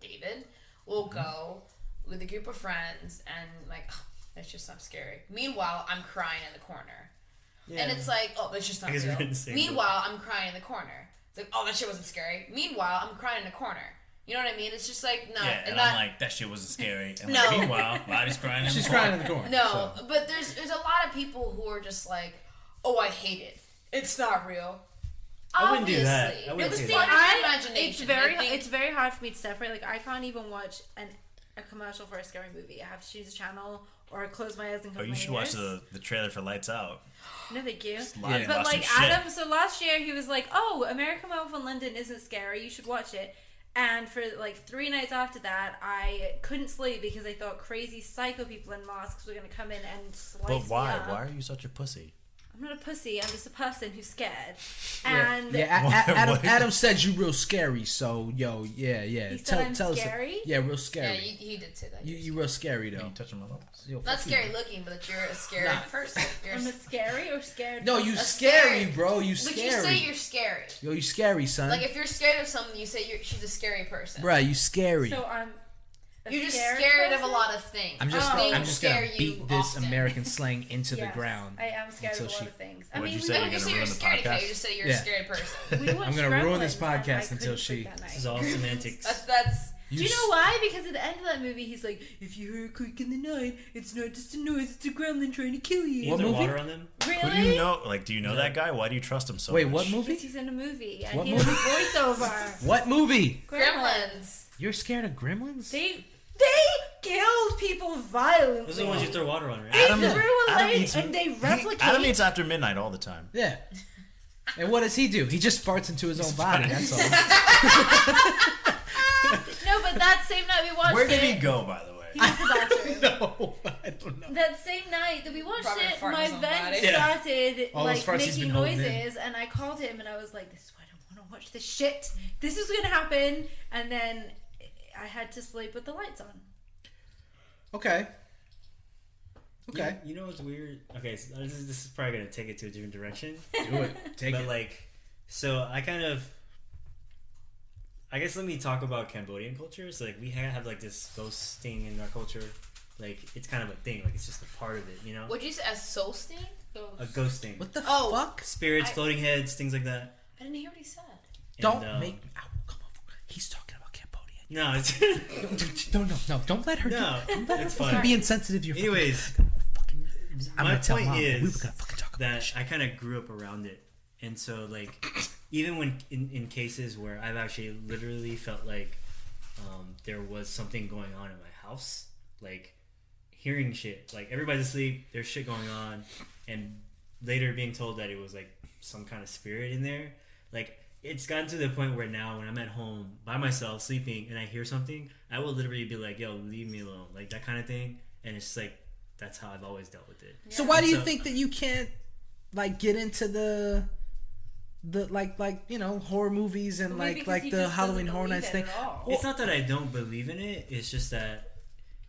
David, will go with a group of friends and like, oh, that's just not scary. Meanwhile, I'm crying in the corner, and it's like, oh, that's just not I guess we're real. in the same Meanwhile, I'm crying in the corner. It's like, oh, that shit wasn't scary. Meanwhile, I'm crying in the corner. You know what I mean? It's just like no, Yeah, and not, I'm like, that shit wasn't scary. And No. like, meanwhile, Lottie's crying. she's crying in the corner. no. so. But there's a lot of people who are just like, oh, I hate it. It's not real. I wouldn't do that. Obviously. I wouldn't It's say part that. of your imagination. It's very I think- it's very hard for me to separate. Like I can't even watch a commercial for a scary movie. I have to choose a channel or close my eyes and Oh, cover you my should watch ears. the trailer for Lights Out. No, thank you. Lottie But lost like some shit. Adam, so last year he was like, "Oh, American Werewolf in London isn't scary. You should watch it." And for like 3 nights after that, I couldn't sleep because I thought crazy psycho people in masks were gonna come in and slice But why? me up. Why are you such a pussy? I'm not a pussy. I'm just a person who's scared. Yeah, And yeah. What? Adam said you real scary. So yeah. He said I'm tell scary? us. Yeah, real Yeah, scary. he did say that. You real scary though. You touching my lips? Yo, Not fuck you, scary bro. looking, but that you're a scary Nah. person. You're I'm a scary or scared. No, you a scary, bro. You But scary. you say you're scary. Yo, you scary, son. Like if you're scared of something, you say she's a scary person. Bruh, you scary. So I'm. You're just scared of a lot of things. I'm just Things I'm just scare gonna you beat this often. American slang into Yes, the ground. I am scared of a until lot she- of things. What'd you we say? You You're just gonna say you're ruin the scared. podcast? You just say you're Yeah. a scary person. We watched I'm gonna ruin Gremlins this and I podcast until couldn't she- sleep that night. This is all semantics. That's Do you know why? Because at the end of that movie, he's like, "If you hear a creak in the night, it's not just a noise; it's a gremlin trying to kill you." You What throw movie? water on them? Really? Who do you know? Like, do you know that guy? Why do you trust him so Wait, much? what Because movie? he's in a movie and What he has a movie? voiceover. What movie? Gremlins. You're scared of gremlins? They killed people violently. Those are the ones you throw water on, right? They Adam- threw a Adam lady eats- and they replicate. Adam eats after midnight all the time. Yeah. And what does he do? He just farts into his own body. That's all. No, but that same night we watched Where did it. he go, by the way? He went to the bathroom. No, I don't know. That same night that we watched Probably it, fart in my his own vent body. Yeah. started All those like farts he's making been holding in. noises, and I called him and I was like, "This is why I don't want to watch this shit. This is gonna happen." And then I had to sleep with the lights on. Okay. Okay. You know what's weird? Okay, so this is probably gonna take it to a different direction. Do it. Take But it. like, so I guess let me talk about Cambodian culture. So like we have like this ghosting in our culture. Like it's kind of a thing. Like it's just a part of it, you know. What'd you say? A soul sting? A ghosting. What the Oh. fuck? Spirits, I- floating heads, things like that. I didn't hear what he said. Don't And, make. Ow, come on. He's talking about Cambodia. No, it's Don't let her. no. It's Fucking fine. be insensitive. You're Anyways, I'm my gonna tell point mom. We were is gonna fucking talk about that this shit. I kind of grew up around it, and so like even when in cases where I've actually literally felt like there was something going on in my house, like hearing shit, like everybody's asleep, there's shit going on, and later being told that it was like some kind of spirit in there, like it's gotten to the point where now when I'm at home by myself sleeping and I hear something, I will literally be like, "Yo, leave me alone," like that kind of thing, and it's like that's how I've always dealt with it. So why do you So- think that you can't like get into the the like horror movies and Maybe because like he the just Halloween doesn't Horror believe Nights it thing. at all. It's not that I don't believe in it. It's just that.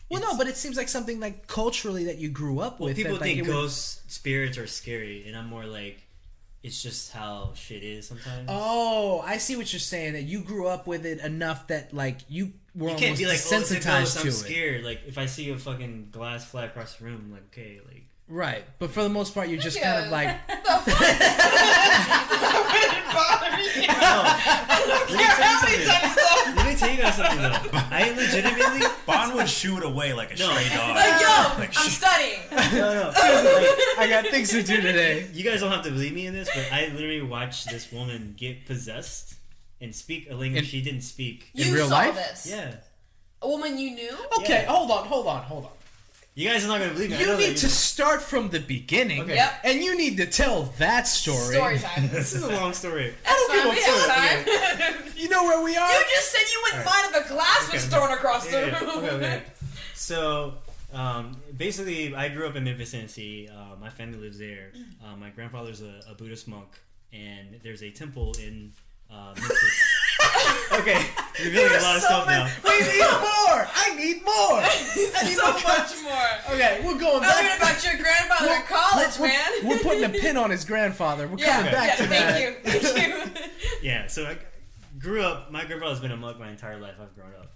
Well, no, but it seems like something like culturally that you grew up with. People that, like, think it would- ghosts, spirits are scary, and I'm more like, it's just how shit is sometimes. Oh, I see what you're saying. That you grew up with it enough that like you were You almost can't be like, oh, it's a desensitized ghost, to I'm it. scared. Like, if I see a fucking glass fly across the room, I'm like, okay, like... Right, but for the most part, you're just kind of like. Let me tell you guys something, though. I legitimately... Bond would shoot away like a stray dog. Like, yo, Like, I'm studying. No. I got things to do today. You guys don't have to believe me in this, but I literally watched this woman get possessed and speak a language she didn't speak. In You real saw life? this. Yeah. A woman you knew? Okay, Yeah. hold on. You guys are not going to believe me. I You know need that to start from the beginning, Okay. Yep. and you need to tell that story. Story time. This is a long story. That's fine, we have fuck. time. You know where we are? You just said you wouldn't mind if a glass was thrown across the Yeah, room. okay. So, basically, I grew up in Memphis, Tennessee. My family lives there. My grandfather's a Buddhist monk, and there's a temple in Memphis. Okay, you're feeling a lot of stuff now. We need more. I need more. I need So more. much more. Okay, we're going I learned back. about your grandfather in college, man. We're putting a pin on his grandfather. We're Yeah, coming back to that. thank you. Yeah, so I grew up. My grandfather's been a monk my entire life. I've grown up,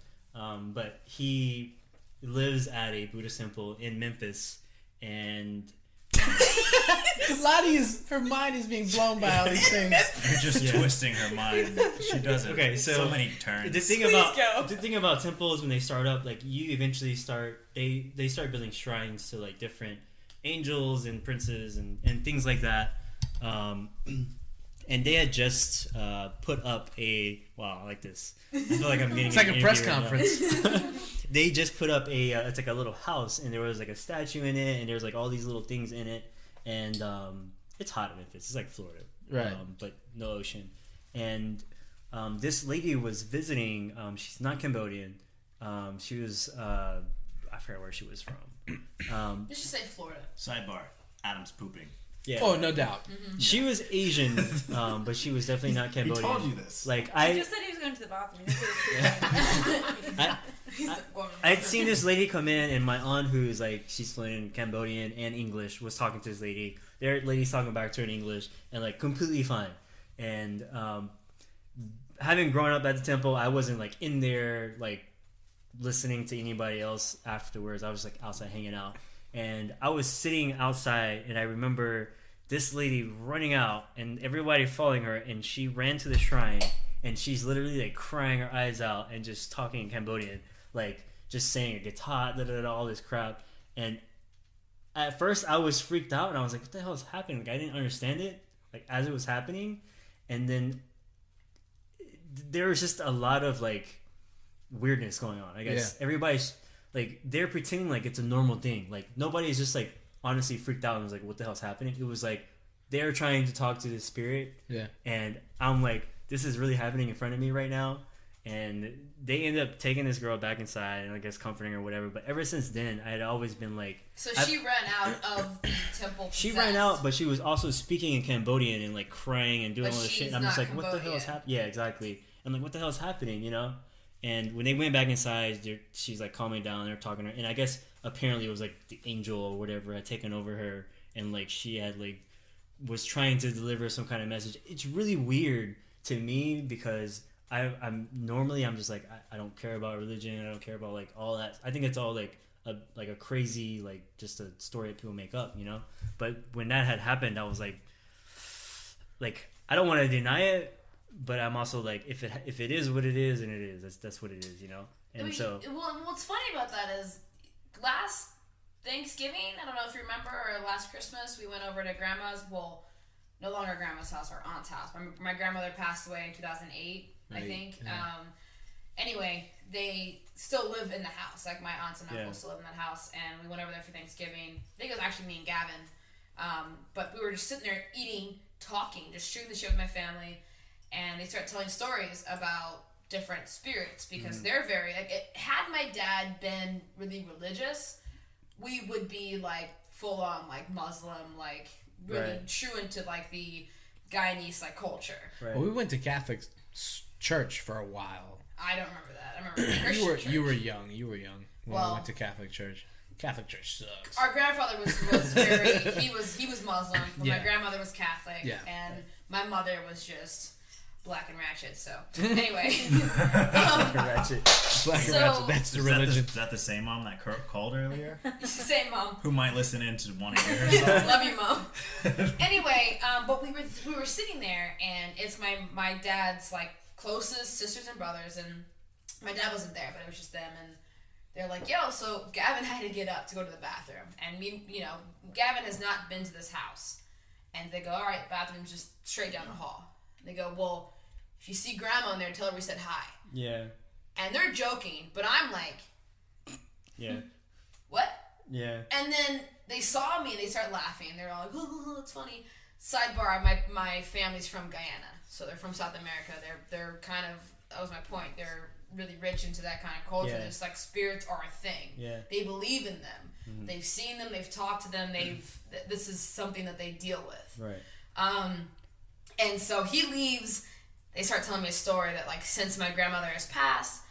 but he lives at a Buddhist temple in Memphis, and Lottie her mind is being blown by all these things. You're just Yeah. twisting her mind. She does it. Okay, so many turns. the thing Please about go. the thing about temples when they start up, like you eventually start they start building shrines to like different angels and princes and things like that. And they had just put up a I like this. I feel like I'm getting It's like an a press interview right now. conference. They just put up it's like a little house, and there was like a statue in it, and there's like all these little things in it, and it's hot in Memphis. It's like Florida, Right. But no ocean. And this lady was visiting. She's not Cambodian. She was I forget where she was from. You should say Florida. Sidebar. Adam's pooping. Yeah, Oh, no doubt. she was Asian, but she was definitely not He Cambodian. told you this. Like He I, just said he was going to the bathroom. That's what he was doing. I'd seen this lady come in, and my aunt, who's like, she's fluent in Cambodian and English, was talking to this lady. Their lady's talking back to her in English, and like completely fine. And having grown up at the temple, I wasn't like in there like listening to anybody else afterwards. I was like outside hanging out, and I was sitting outside, and I remember this lady running out and everybody following her, and she ran to the shrine, and she's literally like crying her eyes out and just talking in Cambodian, like just saying a guitar, all this crap. And at first I was freaked out, and I was like, what the hell is happening? Like, I didn't understand it like as it was happening. And then there was just a lot of like weirdness going on. I guess everybody's like, they're pretending like it's a normal thing. Like nobody's just like honestly freaked out and was like, what the hell's happening? It was like they're trying to talk to the spirit. Yeah. And I'm like, this is really happening in front of me right now. And they ended up taking this girl back inside and I guess comforting her or whatever. But ever since then, I had always been like... So she ran out of the temple. She ran out, but she was also speaking in Cambodian and like crying and doing But all this shit. she's And I'm just not like, what the hell is Cambodian. happening? Yeah, exactly. I'm like, what the hell is happening, you know? And when they went back inside, she's like calming down. They're talking to her. And I guess apparently it was like the angel or whatever had taken over her. And like she had like was trying to deliver some kind of message. It's really weird to me because I'm just like, I don't care about religion. I don't care about like all that. I think it's all like a crazy, like just a story that people make up, you know? But when that had happened, I was like I don't want to deny it, but I'm also like, if it is what it is, and it is, that's what it is, you know? And what's funny about that is last Thanksgiving, I don't know if you remember, or last Christmas, we went over to grandma's, well, no longer grandma's house, our aunt's house. My grandmother passed away in 2008, I think. Yeah. Anyway, they still live in the house. Like my aunts and uncles Yeah. still live in that house, and we went over there for Thanksgiving. I think it was actually me and Gavin. But we were just sitting there eating, talking, just shooting the shit with my family, and they start telling stories about different spirits because they're very like. Had my dad been really religious, we would be like full on like Muslim, like really Right. true into like the Guyanese like culture. Right. Well, we went to Catholic church for a while. I don't remember that. I remember Christian church. You were young. You were young when Well- we went to Catholic church. Catholic church sucks. Our grandfather was very he was Muslim, but my Yeah. grandmother was Catholic, Yeah. and my mother was just black and ratchet. So anyway, Ratchet. Black and So- ratchet, that's the religion. Is that the same mom that Kurt called earlier? same mom. Who might listen in to want to hear herself? Love you, mom. Anyway, but we were sitting there, and it's my dad's like closest sisters and brothers, and my dad wasn't there, but it was just them, and they're like, "Yo, so Gavin had to get up to go to the bathroom, and Gavin has not been to this house," and they go, "All right, bathroom's just straight down the hall." And they go, "Well, if you see Grandma in there, tell her we said hi." Yeah. And they're joking, but I'm like, Yeah. "What?" Yeah. And then they saw me and they started laughing. They're all like, "Oh, it's funny." Sidebar: my family's from Guyana, so they're from South America. They're kind of, that was my point. They're really rich into that kind of culture. Yeah. Just like spirits are a thing. Yeah. They believe in them. They've seen them. They've talked to them. This is something that they deal with. Right. And so he leaves. They start telling me a story that like since my grandmother has passed,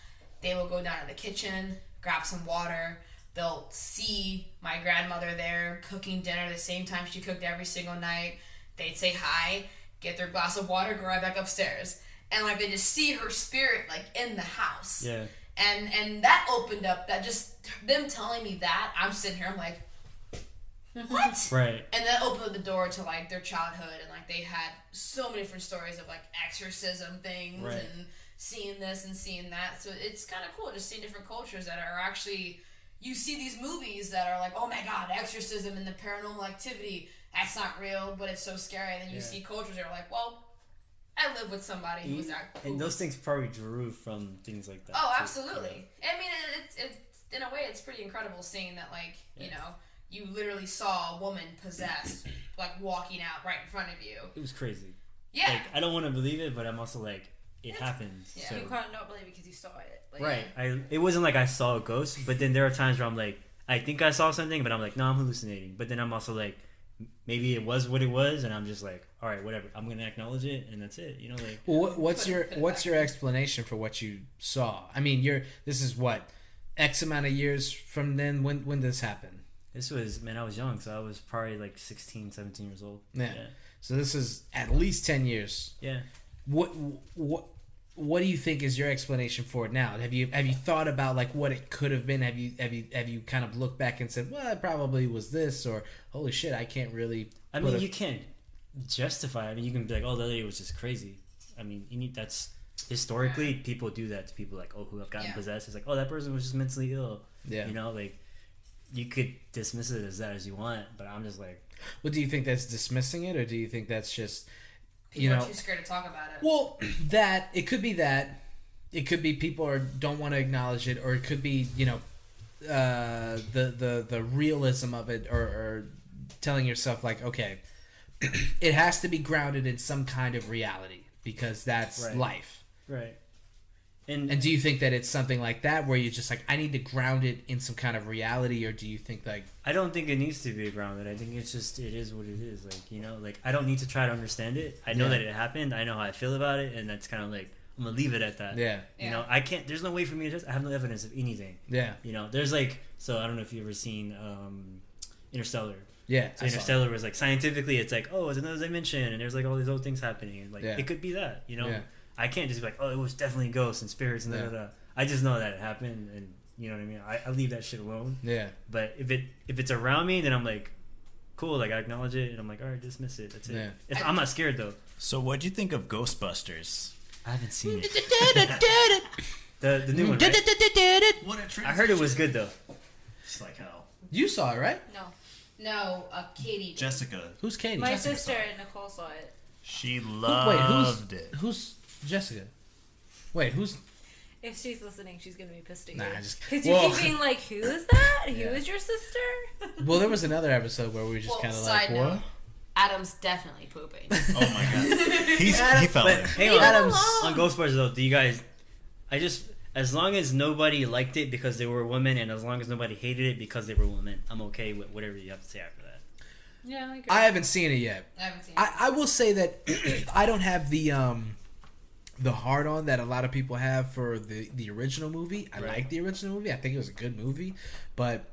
they will go down to the kitchen, grab some water. They'll see my grandmother there cooking dinner the same time she cooked every single night. They'd say hi, get their glass of water, go right back upstairs. And like they just see her spirit like in the house. Yeah. And that opened up, that just them telling me that, I'm sitting here, I'm like, what? Right. And that opened up the door to like their childhood, and like they had so many different stories of like exorcism things Right. and seeing this and seeing that. So it's kind of cool just seeing different cultures that are actually, you see these movies that are like, oh my god, exorcism and the paranormal activity, that's not real, but it's so scary. And then you Yeah. see cultures that are like, well, I live with somebody who was that cool. And those things probably drew from things like that. Oh, too. absolutely. I mean, it's in a way, it's pretty incredible seeing that, like, you know, you literally saw a woman possessed, like, walking out right in front of you. It was crazy. Yeah. Like, I don't want to believe it, but I'm also like, it happened. Yeah. So. You can't not believe it because you saw it. Like, Right. It wasn't like I saw a ghost, but then there are times where I'm like, I think I saw something, but I'm like, no, I'm hallucinating. But then I'm also like, maybe it was what it was, and I'm just like, all right, whatever. I'm gonna acknowledge it, and that's it. You know, like. Well, what's your explanation for what you saw? I mean, this is what X amount of years from then. When did this happen? This was, man, I was young, so I was probably like 16, 17 years old. Yeah. So this is at least 10 years. Yeah. What do you think is your explanation for it now? Have you thought about like what it could have been? Have you kind of looked back and said, well, it probably was this, or holy shit, I can't really. I mean, you can't justify it. I mean, you can be like, oh, the other day was just crazy. I mean, that's historically people do that to people like, oh, who have gotten possessed. It's like, oh, that person was just mentally ill. Yeah. You know, like you could dismiss it as that as you want, but I'm just like. Well, do you think that's dismissing it, or do you think that's just People are too scared to talk about it. Well, it could be that. It could be people don't want to acknowledge it, or it could be the realism of it, or telling yourself like, okay, it has to be grounded in some kind of reality because that's life. Right. And do you think that it's something like that where you're just like, I need to ground it in some kind of reality, or do you think like... I don't think it needs to be grounded. I think it's just, it is what it is. Like, you know, like I don't need to try to understand it. I know that it happened. I know how I feel about it, and that's kind of like, I'm gonna leave it at that. Yeah. You know, I can't, there's no way for me to just, I have no evidence of anything. Yeah. You know, there's like, so I don't know if you've ever seen Interstellar. Yeah. So Interstellar was like, scientifically, it's like, oh, it's another dimension, and there's like all these other things happening. And like, it could be that, you know? Yeah. I can't just be like, oh, it was definitely ghosts and spirits and da. I just know that it happened, and you know what I mean. I leave that shit alone. Yeah. But if it's around me, then I'm like, cool. Like I acknowledge it, and I'm like, all right, dismiss it. That's it. Yeah. I'm not scared though. So what'd you think of Ghostbusters? I haven't seen it. the new one. Right? What a treat. I heard it was good though. It's like hell. You saw it, right? No, Katie. Jessica. Who's Katie? My Jessica sister Nicole saw it. She loved it. Who's Jessica? Wait, who's... If she's listening, she's gonna be pissed at you. Nah, just... Because you keep being like, who is that? Who is your sister? Well, there was another episode where we were just kind of like, note, what? Adam's definitely pooping. Oh my god. He fell But in. hang on, on Ghostbusters though, do you guys? As long as nobody liked it because they were women, and as long as nobody hated it because they were women, I'm okay with whatever you have to say after that. Yeah, I agree. I haven't seen it yet. I haven't seen it. I will say that I don't have the hard on that a lot of people have for the original movie. I like the original movie. I think it was a good movie, but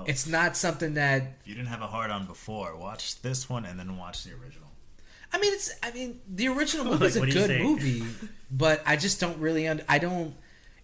it's not something that If you didn't have a hard on before, watch this one and then watch the original. I mean the original movie is a what do you good say? movie, but I just don't really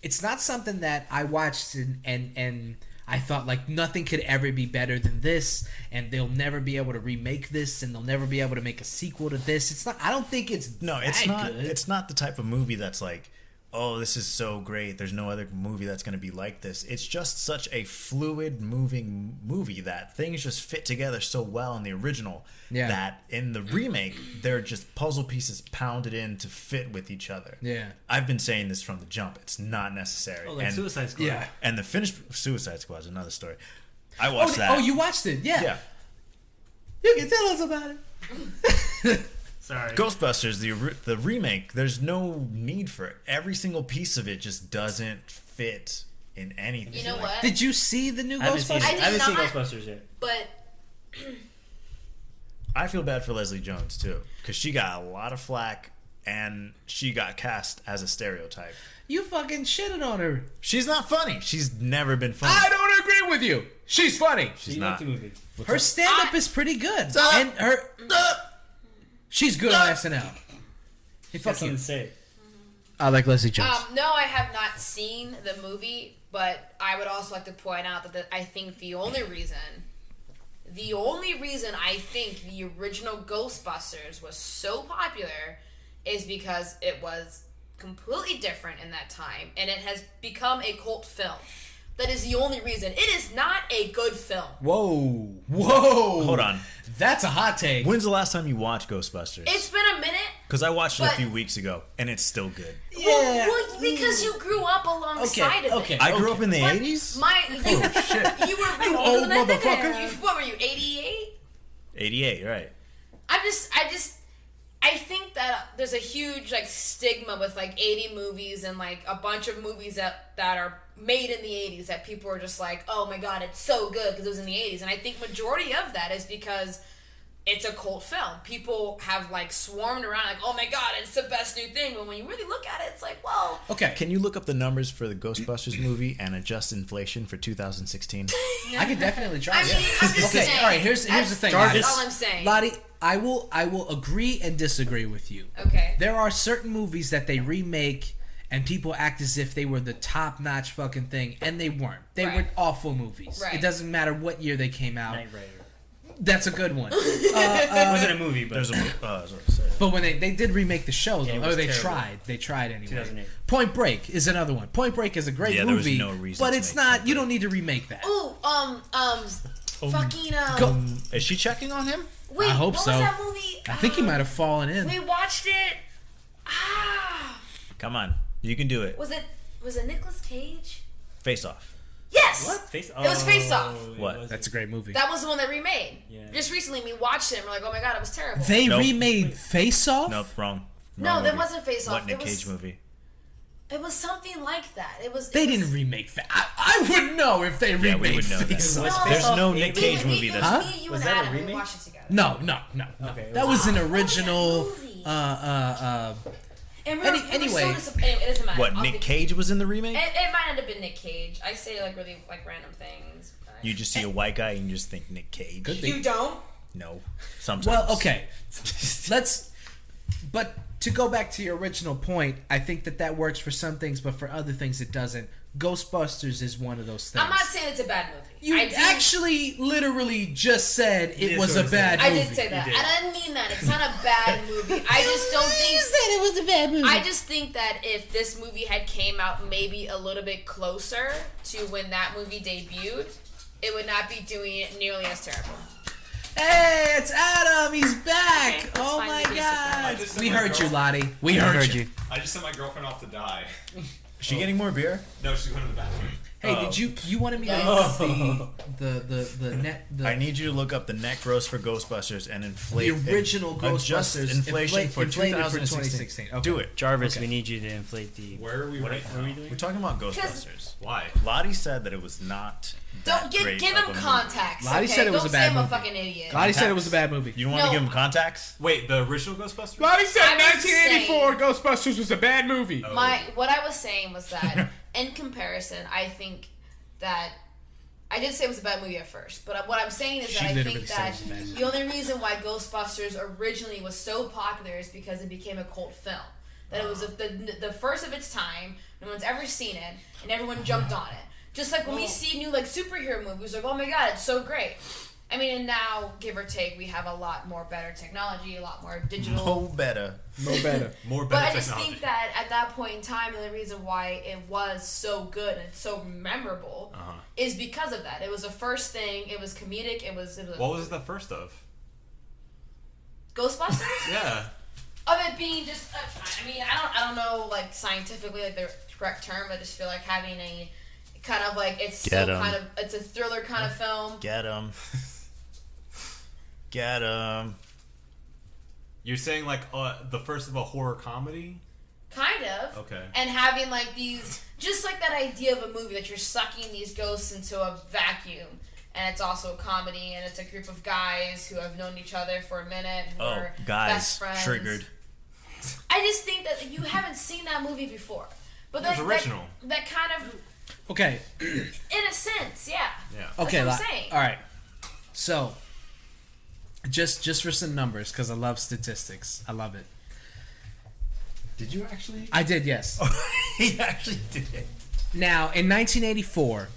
it's not something that I watched and I thought like nothing could ever be better than this, and they'll never be able to remake this, and they'll never be able to make a sequel to this. It's not. I don't think it's It's that not. good. It's not the type of movie that's like, oh, this is so great. There's no other movie that's going to be like this. It's just such a fluid, moving movie that things just fit together so well in the original that in the remake they're just puzzle pieces pounded in to fit with each other. Yeah. I've been saying this from the jump. It's not necessary. Oh, like and, Suicide Squad. Yeah. And the finished Suicide Squad is another story. I watched that. Oh, you watched it? Yeah. Yeah. You can tell us about it. Sorry. Ghostbusters, the remake, there's no need for it. Every single piece of it just doesn't fit in anything. You know what? Did you see the new I haven't seen, Ghostbusters? I I did haven't seen not. Ghostbusters yet. But I feel bad for Leslie Jones too, because she got a lot of flack and she got cast as a stereotype. You fucking shitted on her. She's not funny. She's never been funny. I don't agree with you. She's funny. She's You not. like the movie. Her stand up is pretty good. And her she's good on SNL. Hey, fuck Got you. something to say. I like Leslie Jones. no, I have not seen the movie, but I would also like to point out that I think the only reason I think the original Ghostbusters was so popular is because it was completely different in that time, and it has become a cult film. That is the only reason. It is not a good film. Whoa. Hold on. That's a hot take. When's the last time you watched Ghostbusters? It's been a minute. Because I watched it a but- few weeks ago, and it's still good. Yeah. Well, because you grew up alongside of Okay. it. I grew up in the But 80s? you were You older old than I think I motherfucker. am. what were you, 88? 88, right. I think that there's a huge like stigma with like 80 movies and like a bunch of movies that are made in the 80s that people are just like, oh my god, it's so good because it was in the 80s. And I think majority of that is because it's a cult film. People have like swarmed around like, oh my god, it's the best new thing. But when you really look at it, it's like, well, Okay. Can you look up the numbers for the Ghostbusters movie and adjust inflation for 2016? I can definitely try I it. mean, I'm just Okay, saying. all right, here's the thing, That's Lottie. all I'm saying. Lottie, I will agree and disagree with you. Okay. There are certain movies that they remake and people act as if they were the top-notch fucking thing, and they weren't. They Right. were awful movies. Right. It doesn't matter what year they came out. Knight Rider. That's a good one. It wasn't a movie, but There's a. I was about to say. But when they did remake the show, though, it or was they terrible. tried anyway. 2008. Point Break is another one. Point Break is a great Yeah, there was movie, no reason but to it's make not. Point You Break. don't need to remake that. Fucking Go- Is she checking on him? Wait, I hope what so. was that movie? I think he might have fallen in. We watched it. Come on. You can do it. Was it Nicolas Cage? Face Off. Yes. What? Face? It was Face Off. it What? was- That's a great movie. That was the one they remade. Yeah. Just recently, we watched it and we're like, oh my god, it was terrible. They Nope. remade Face Off. Nope, wrong. No, Wrong that movie. wasn't Face Off. What Nick It was- Cage movie? It was something like that. It was. They didn't remake that. I would know if they we remade would know that. Face Was Off. Face There's Off no a Nick remake? Cage movie that's. Huh? Me, you, Was and that a Adam. We remake? watched it together. No. Okay, That was an What was that original. movie? And we were anyway. so disappointed. Anyway, it doesn't matter. What, I'll Nick think- Cage was in the remake? It might not have been Nick Cage. I say like really like random things. You just see a white guy and you just think Nick Cage. Could be. You don't. No. Sometimes. Well, okay. But to go back to your original point, I think that works for some things, but for other things it doesn't. Ghostbusters is one of those things. I'm not saying it's a bad movie. You I do- actually literally just said it did was sort a of say bad that. movie. I did say that, did. and I didn't mean that. It's not a bad movie. I just don't think. it was a bad movie. I just think that if this movie had came out maybe a little bit closer to when that movie debuted, it would not be doing it nearly as terrible. Hey, it's Adam. He's back. Okay, that's Oh fine. my Maybe it's God. I just We sent my heard you, girl- Lottie. We heard you. I just sent my girlfriend off to die. Is she getting more beer? No, she's going to the bathroom. Hey, did you wanted me to look up the net? I need you to look up the net gross for Ghostbusters and inflate the original adjust Ghostbusters inflation for inflated 2016. Okay. Do it. Jarvis, Okay. we need you to inflate the. Where are we What right are we now? doing? We're talking about Ghostbusters. Why? Lottie said that it was not. Don't give great him of a movie. context. Lottie okay? said it was Don't a bad say I'm a movie. fucking idiot. Lottie said it was a bad movie. You want No. to give him contacts? Wait, the original Ghostbusters? Lottie said I was 1984 Ghostbusters was a bad movie. Oh. What I was saying was that in comparison, I think that I did say it was a bad movie at first, but what I'm saying is She that I literally think said that it was a bad movie. the only reason why Ghostbusters originally was so popular is because it became a cult film. That it was the first of its time. No one's ever seen it, and everyone jumped on it. Just like when we see new like superhero movies, like, oh my god, it's so great. I mean, and now, give or take, we have a lot more better technology, a lot more digital. No better. No better. More But better I just technology. think that at that point in time, the reason why it was so good and so memorable is because of that. It was the first thing. It was comedic. It was What was it the first of? Ghostbusters. Yeah. Of it being just, I mean, I don't know like scientifically like the correct term. I just feel like having a kind of like it's Get so 'em. kind of it's a thriller kind of film. Get him. Get him. You're saying like the first of a horror comedy? Kind of. Okay. And having like these, just like that idea of a movie that you're sucking these ghosts into a vacuum. And it's also a comedy, and it's a group of guys who have known each other for a minute. Who Oh, are guys, best friends. triggered. I just think that you haven't seen that movie before. But It was that, original. That kind of, Okay. in a sense, yeah. Yeah. Okay. That's what I'm saying. All right. So, just for some numbers, because I love statistics. I love it. Did you actually? I did, yes. He actually did it. Now, in 1984,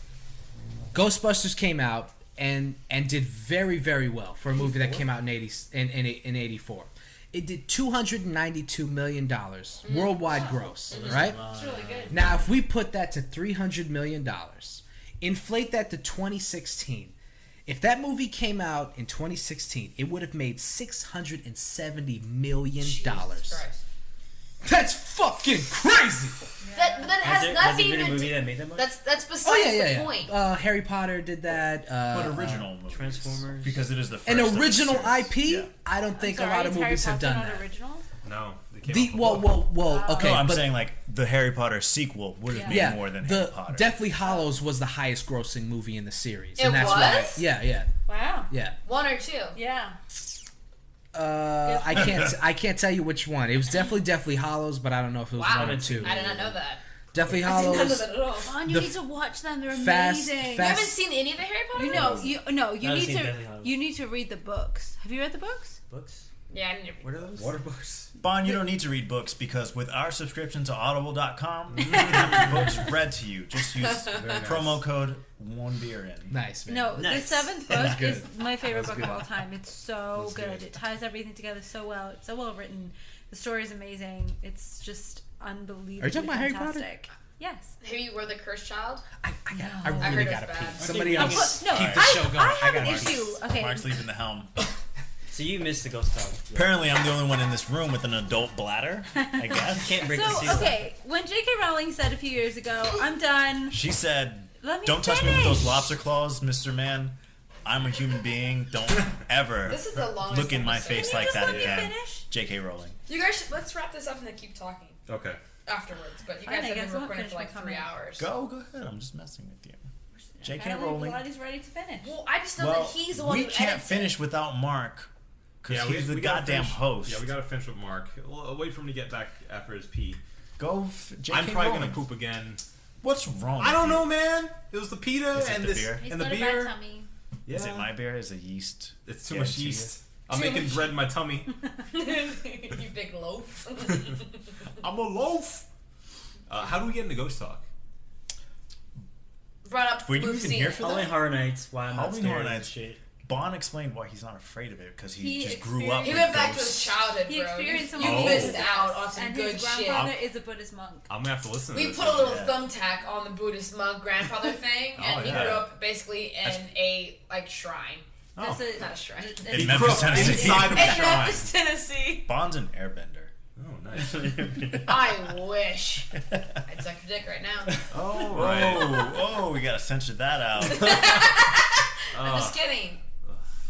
Ghostbusters came out and did very, very well for a movie that came out in 84. It did $292 million worldwide gross, right? It's really good. Now, if we put that to $300 million, inflate that to 2016, if that movie came out in 2016, it would have made $670 million. Jesus Christ. That's fucking crazy. That has Has nothing there been a to movie do. that made that much? That's besides Oh yeah, the point. Harry Potter did that. But original movies. Transformers. Because it is the first An of the original series. IP. Yeah. I don't think Sorry, a lot of is Harry movies have Potter done not that. original? No. They came The off the book. well. Okay, No, I'm but saying like the Harry Potter sequel would have made yeah, more than Harry the Potter. Deathly Hallows was the highest grossing movie in the series, It and that's why. was? Yeah. Wow. One or two. Yeah. I can't tell you which one. It was Deathly Hallows, but I don't know if it was Wow. one or two. I did not know that. Deathly I didn't know Hallows. that at all. Vaughn, you The need to watch them. They're Fast- amazing. You Fast- haven't seen any of the Harry Potter? You know, movies? you I haven't need seen to Deathly Hallows. you need to read the books. Have you read the books? Books? Yeah, I didn't. What are those? Water books. Bon, you don't need to read books because with our subscription to audible.com, you can have your books read to you. Just use promo code OneBeerIn. Nice, man. No, Nice. the seventh That was book is good. my favorite That was book of good. all time. It's so was good. good. It ties everything together so well. It's so well written. The story is amazing. It's just unbelievable. Are you talking about Harry Potter? fantastic. Yes. Have you were the cursed child? I I really heard it gotta was pee. bad. Somebody I No, think else no, keep the I, show going. I have an gotta issue. Okay. Mark's leaving the helm. So you missed the Ghost Dog. Apparently, I'm the only one in this room with an adult bladder, I guess. Can't break the seal. So okay, when J.K. Rowling said a few years ago, "I'm done. She said, Let me don't touch me with those finish." lobster claws, Mr. Man. I'm a human being. Don't ever This is the longest look in my episode. face Can you like just that let me again. finish? J.K. Rowling. You guys should, let's wrap this up and then keep talking Okay. afterwards. But you Fine, guys I have guess been I'll recording finish for like my 3 comment. hours. Go ahead. I'm just messing with you. J.K. Apparently Rowling. Pilates ready to finish. Well, I just know Well, that he's the one we who can't edits finish it. without Mark because Yeah, he's the we gotta goddamn finish- host. Yeah, we gotta finish with Mark. We'll wait for him to get back after his pee. Go, J.K. I'm probably Rowling. gonna poop again. What's wrong? I don't with you? know, man. It was the pita Is it and the this beer? He's and the got a beer. bad tummy. Yeah. Is it my beer? Is it yeast? It's too Yeah, much it's yeast. I'm Too making much- bread in my tummy. You big loaf. I'm a loaf. How do we get into Ghost Talk? Brought up Were you Blue even Sea. here for Halloween that? Horror Nights. Why I'm not Halloween scared Horror of Nights. shit. Bon explained why he's not afraid of it because he He just grew up. He with went back to ghosts. his childhood, He bro. experienced some You Oh. missed out on some and good his shit. grandfather is a Buddhist monk. I'm gonna have to listen to We this. put a little Yeah. thumbtack on the Buddhist monk grandfather thing, and he yeah. grew up basically in a like shrine. Oh. That's Not a shrine. In He Memphis, grew up Tennessee. inside of a In shrine. Memphis, Tennessee. Bon's an airbender. Oh, nice. I wish. I'd suck your dick right now. Oh, right. Oh, we gotta censor that out. I'm just kidding.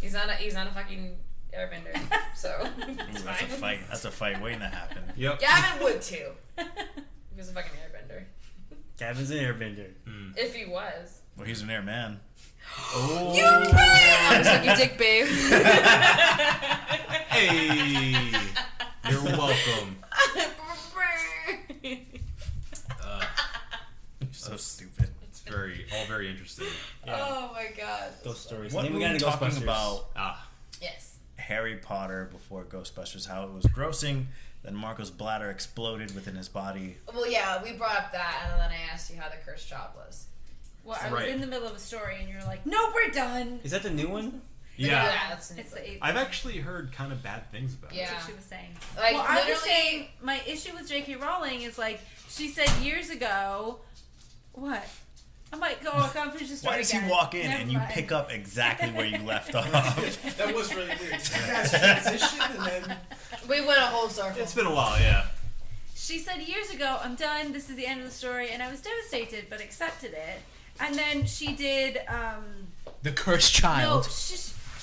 He's not a fucking airbender, so it's That's a fine. fight. That's a fight waiting to happen. Yep. Gavin would too. He was a fucking airbender. Gavin's an airbender. If he was. Well, he's an airman. Oh. You're right! I'm suck your dick, babe. Hey. You're welcome. You're so stupid. It's all very interesting. Oh my god. Those stories. What And were then we we got talking Ghostbusters. about? Yes. Harry Potter before Ghostbusters, how it was grossing. Then Marco's bladder exploded within his body. Well, yeah, we brought up that, and then I asked you how the cursed child was. Well, I was Right. in the middle of a story, and you're like, "Nope, we're done." Is that the new one? Yeah. That's It's the 8th. I've actually heard kind of bad things about it. Yeah. That's what she was saying. Like, Well, I was literally. saying my issue with J.K. Rowling is like she said years ago. What? I might go. I can't finish the story. Why does he again. walk in Never and you mind. pick up exactly where you left off? That was really weird. So you guys transition and then We went a whole circle. It's been a while, yeah. She said years ago, "I'm done. This is the end of the story," and I was devastated, but accepted it. And then she did. The Cursed No, Child.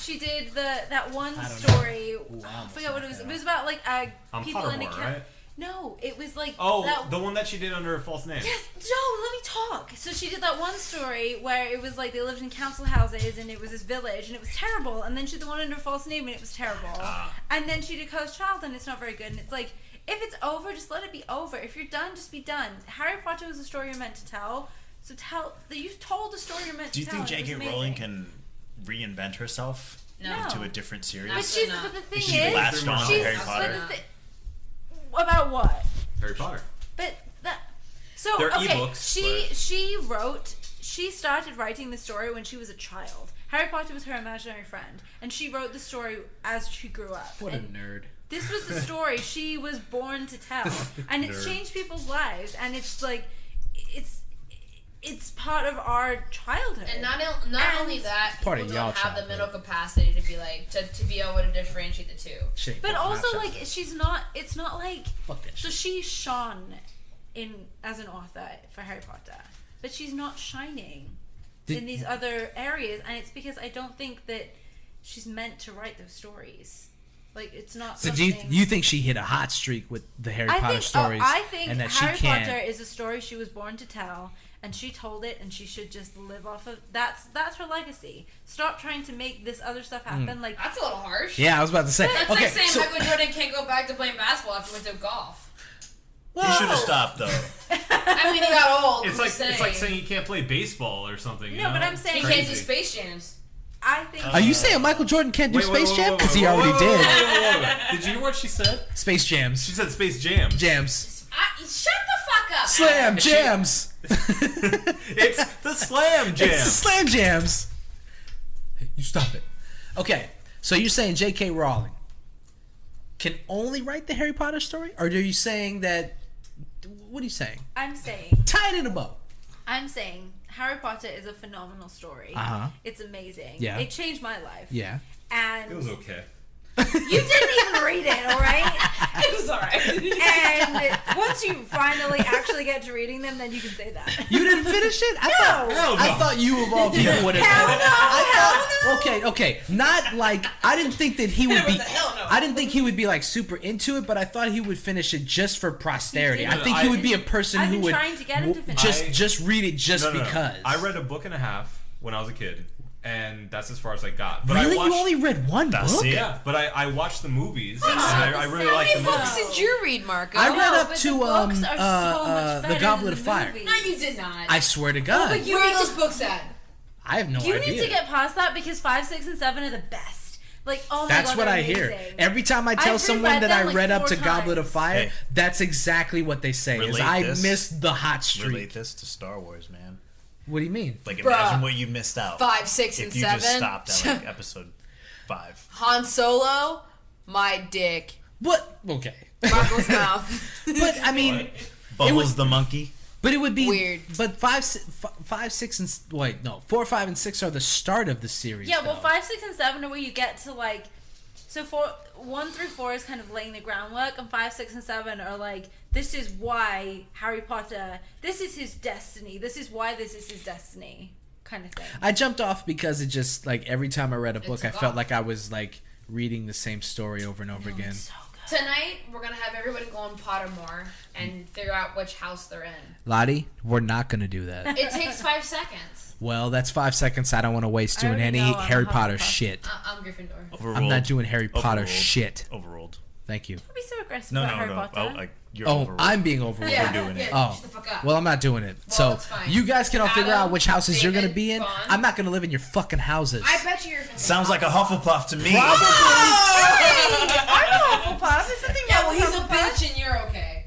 she did that one I don't story. Ooh, I I almost forgot what it knocked was. that It was out. about like people in a Pottermore, camp. right? No, it was like Oh, that. the one that she did under a false name. Yes, Joe, let me talk. So she did that one story where it was like they lived in council houses and it was this village and it was terrible. And then she did the one under a false name and it was terrible. And then she did Cursed Child and it's not very good. And it's like, if it's over, just let it be over. If you're done, just be done. Harry Potter was the story you're meant to tell. So you've told the story you're meant Do you to tell. think and it J.K. was Rowling amazing. can reinvent herself No. into a different series? No. But the thing She is, latched on to she's Harry but Potter. the about what? Harry Potter. But that. So They're okay, ebooks, she started writing the story when she was a child. Harry Potter was her imaginary friend, and she wrote the story as she grew up. What a And nerd. this was the story she was born to tell, and it's Nerd. changed people's lives, and it's like, it's part of our childhood. And not And only that, Part people of don't y'all have the childhood. mental capacity to be like to be able to differentiate the two. Shit, But not also, shut like, up. she's not. It's not like. Fuck that So shit. she shone as an author for Harry Potter, but she's not shining in these other areas, and it's because I don't think that she's meant to write those stories. Like, it's not. So do something- you think she hit a hot streak with the Harry Potter stories? I think and that Harry she can't. Potter is a story she was born to tell, and she told it, and she should just live off of that's her legacy. Stop trying to make this other stuff happen. Like, That's a little harsh. Yeah, I was about to say. That's okay, like saying so, Michael Jordan can't go back to playing basketball after he went to golf. He should have stopped though. I mean, he got old. It's I'm like just saying you can't play baseball or something. You No, know? but I'm saying- he Crazy. can't do Space Jams. I think. are you saying Michael Jordan can't do Wait, Space wait, Jam? wait, Because he wait, already wait, did. wait, wait. Did you hear what she said? Space Jams. She said Space Jam. Jams. Shut the fuck up. Slam Jams. It's the Slam Jam. It's the Slam Jams. Hey, you stop it. Okay, so you're saying J.K. Rowling can only write the Harry Potter story? Or are you saying that... What are you saying? I'm saying. Tie it in a bow. I'm saying Harry Potter is a phenomenal story. Uh-huh. It's amazing. Yeah. It changed my life. Yeah. And It was okay. you didn't even read it, all right? It was alright. And once you finally actually get to reading them, then you can say that. You didn't finish it? I No. Hell no. I thought you of all people would have. Hell no, I hell thought, okay. Not like I didn't think that he would What be. the hell no. I didn't think he would be like super into it, but I thought he would finish it just for posterity. He I did. think he would be a person I've who been would trying to get him to finish just read it just No, no, no. because. I read a book and a half when I was a kid, and that's as far as I got. But Really, I watched, you only read one That's book? it. Yeah, but I watched the movies, and not I the really same. liked the How many movies. Books did you read, Marco? I read No, up but to the books are so much the better Goblet than of the Fire. movies. No, you did not. I swear to God, but Where are those books at? I have no You idea. need to get past that because 5, 6, and 7 are the best. Like, oh my That's god, what they're I hear. amazing. Every time I tell I've someone reread that them, I like, read up 4 to Goblet of times. Fire, Hey. that's exactly what they say. Is Relate I this. missed the hot streak. Relate this to Star Wars, man. What do you mean? Like, Bruh. imagine what you missed out 5, 6, if and you 7. just stopped at like episode 5. Han Solo, my dick. What? Okay. Marco's mouth. But I mean, Bubbles the monkey. but it would be Weird. But 5, 6, and wait, no, 4, 5, and 6 are the start of the series. Yeah, well, though. 5, 6, and 7 are where you get to like So 1 through 4 is kind of laying the groundwork, and 5, 6, and 7 are like, this is why Harry Potter, this is his destiny. This is why this is his destiny, kind of thing. I jumped off because it just like every time I read a book, I took felt off. like I was like reading the same story over and over again. It's so good. Tonight, we're going to have everybody go on Pottermore and figure out which house they're in. Lottie, we're not gonna do that. It takes 5 seconds. Well, that's 5 seconds I don't want to waste I doing already any know I'm Harry a Potter Hufflepuff. shit. I'm Gryffindor. Overruled. I'm not doing Harry Potter Overruled. shit. Overruled. Thank you. Don't be so aggressive No, about no, Harry no. Potter. You're Oh, overruled. I'm being overruled. Yeah, doing it. yeah, Oh, shut the fuck up. well, I'm not doing it. Well, So that's fine. you guys can all figure Adam, out which houses you're gonna David, be in. Vaughn. I'm not gonna live in your fucking houses. I bet you're... Sounds like a Hufflepuff to me. I'm a Hufflepuff. There's nothing Yeah, wrong well, with he's a Hufflepuff. bitch and you're okay.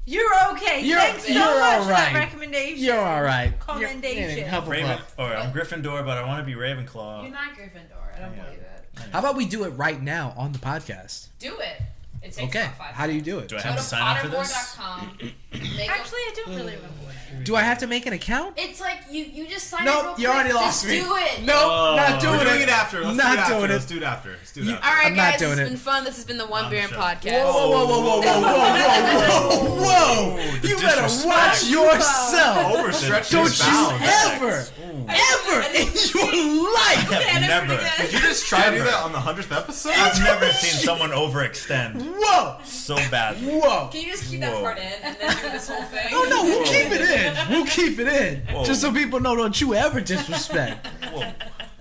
You're okay. You're- Thanks so you're much for that alright. recommendation. You're all right. Commendation. You're Hufflepuff. Raven, or I'm Gryffindor, but I want to be Ravenclaw. You're not Gryffindor. I don't Yeah. believe it. How about we do it right now on the podcast? Do it. It takes Okay. about 5 How do you do it? Do I Go have to to sign up for this? pottermore.com. Make Actually, I don't really remember what I Do I have to make an account? It's like you just sign Nope, up real you already quick. lost Just me. do it. Nope, not doing We're doing it. it after. Let's Not do it after. doing it. Let's do it after. Let's do it after. All right, I'm not guys. doing It's it. been fun. This has been the One On Beer the show. Podcast. Whoa, whoa, whoa, whoa, whoa, whoa, whoa! the You better disrespect. watch yourself. Overstretch Don't his you bounds. ever, ever in your life. I've never, Did you just try to do that on the 100th episode? I've never seen someone overextend Whoa, so badly. whoa. Can you just keep that Whoa. part in and then do this whole thing? Oh no, we'll keep it in. We'll keep it in. Whoa. Just so people know, don't you ever disrespect. Whoa.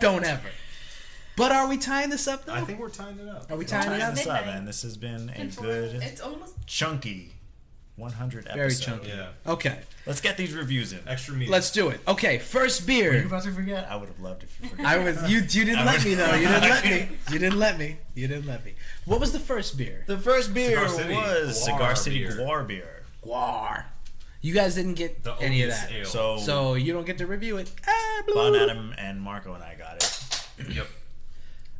Don't ever. But are we tying this up though? I think we're tying it up. Are we tying it Tying up? this up, Midnight. man. This has been a It's good, almost... chunky 100 Very episode. chunky. Yeah. Okay, Let's get these reviews in. Extra meat. let's do it. Okay, first Were you beer. about to forget? I would have loved if you forgot. I was you didn't I let was- me though. You didn't let me. You didn't let me. You didn't let me. What was the first beer? The first beer Cigar City was Cigar Guar City beer. Guar beer. Guar. You guys didn't get The any of Odious that. Ale. So you don't get to review it. Ah, blah. Bon Adam and Marco and I got it. Yep.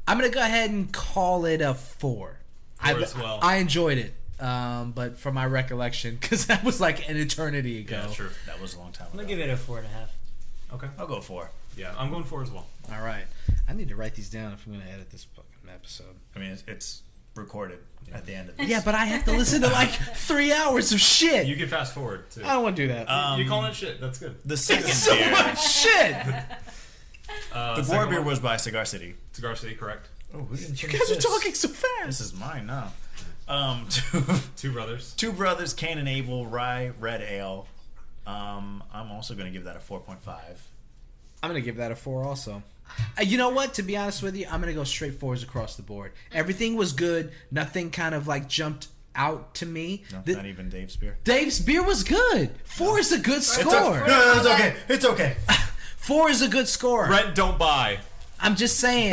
I'm gonna go ahead and call it a 4. Four as well. I enjoyed it, but from my recollection, because that was like an eternity ago. Yeah, true. That was a long time I'm ago. gonna give it a 4.5. Okay. I'll go 4. Yeah, I'm going 4 as well. All right, I need to write these down if I'm gonna edit this fucking episode. I mean, it's recorded at the end of this. Yeah, but I have to listen to like 3 hours of shit. You can fast forward too. I don't want to do that. You calling it shit? That's good. The second so beer, much shit. the second Guar beer one, was by Cigar City. Cigar City, correct? Oh, who didn't You finish guys are this? talking so fast. This is mine now. Two brothers. Two Brothers, Cain and Abel, Rye Red Ale. I'm also going to give that a 4.5. I'm gonna give that a 4 also. You know what? To be honest with you, I'm gonna go straight 4s across the board. Everything was good. Nothing kind of like jumped out to me. No, The- not even Dave's beer. Dave's beer was good. 4 is a good score. No, it's okay. It's okay. 4 is a good score. Rent, don't buy. I'm just saying.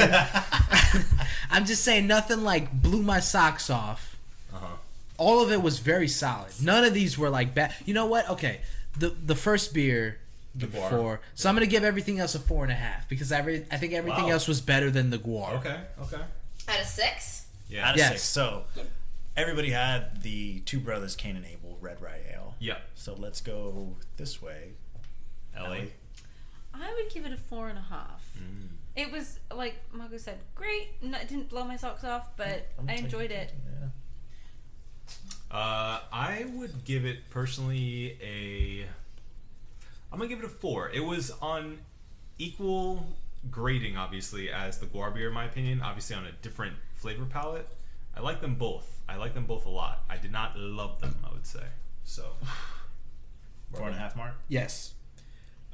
I'm just saying nothing like blew my socks off. All of it was very solid. None of these were like bad. You know what? Okay, the first beer. The Guar. 4. So I'm gonna give everything else a 4.5 because I think everything Wow. else was better than the Guar. Okay. Out of 6? Yeah. Out of Yes. 6. So everybody had the Two Brothers, Cain and Abel Red Rye Ale. Yeah. So let's go this way. Ellie. I would give it a 4.5. It was like Marco said, great. It didn't blow my socks off, but I enjoyed it. Yeah. I would give it personally I'm gonna give it a 4. It was on equal grading, obviously, as the Guar beer, in my opinion. Obviously, on a different flavor palette. I like them both. I like them both a lot. I did not love them, I would say. So 4.5 mark. Yes.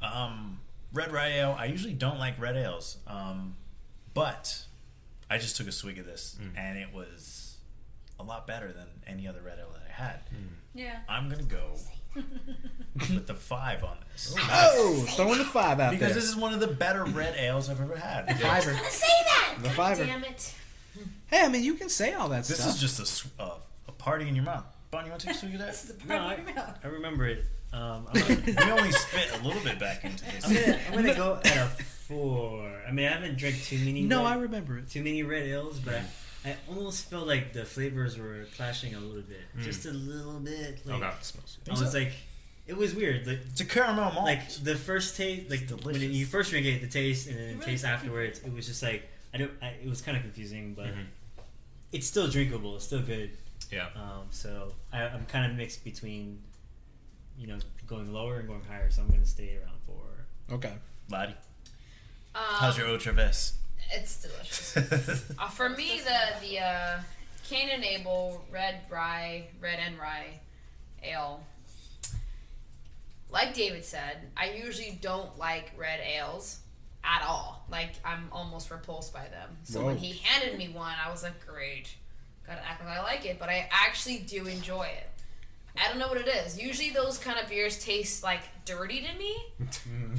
Red Rye Ale. I usually don't like red ales, but I just took a swig of this, and it was a lot better than any other red ale that I had. Yeah. I'm gonna go with the 5 on this Oh, throwing the 5 out because there. this is one of the better red ales I've ever had. Fiver. Say that! The fiver. Damn it. Hey, I mean, you can say all that This stuff. is just a party in your mouth. Bon, you want to take a swig of that? No, I remember it. I'm We only spit a little bit back into this. gonna go at a 4. I mean, I haven't drank too many. No, red, I remember it. too many red ales, but I almost felt like the flavors were clashing a little bit, just a little bit. Like, okay. I was like, it was weird. Like, It's a caramel malt. like the first taste, like when delicious. you first drink it, the taste, and then the really taste like afterwards, it was just like it was kind of confusing, but it's still drinkable. It's still good. Yeah. So I'm kind of mixed between, going lower and going higher. So I'm going to stay around 4. Okay. Lottie, how's your Eau Traverse? It's delicious. For me, the Cain and Abel red and rye ale. Like David said, I usually don't like red ales at all. Like, I'm almost repulsed by them. So when he handed me one, I was like, great. Gotta act like I like it. But I actually do enjoy it. I don't know what it is. Usually those kind of beers taste like dirty to me.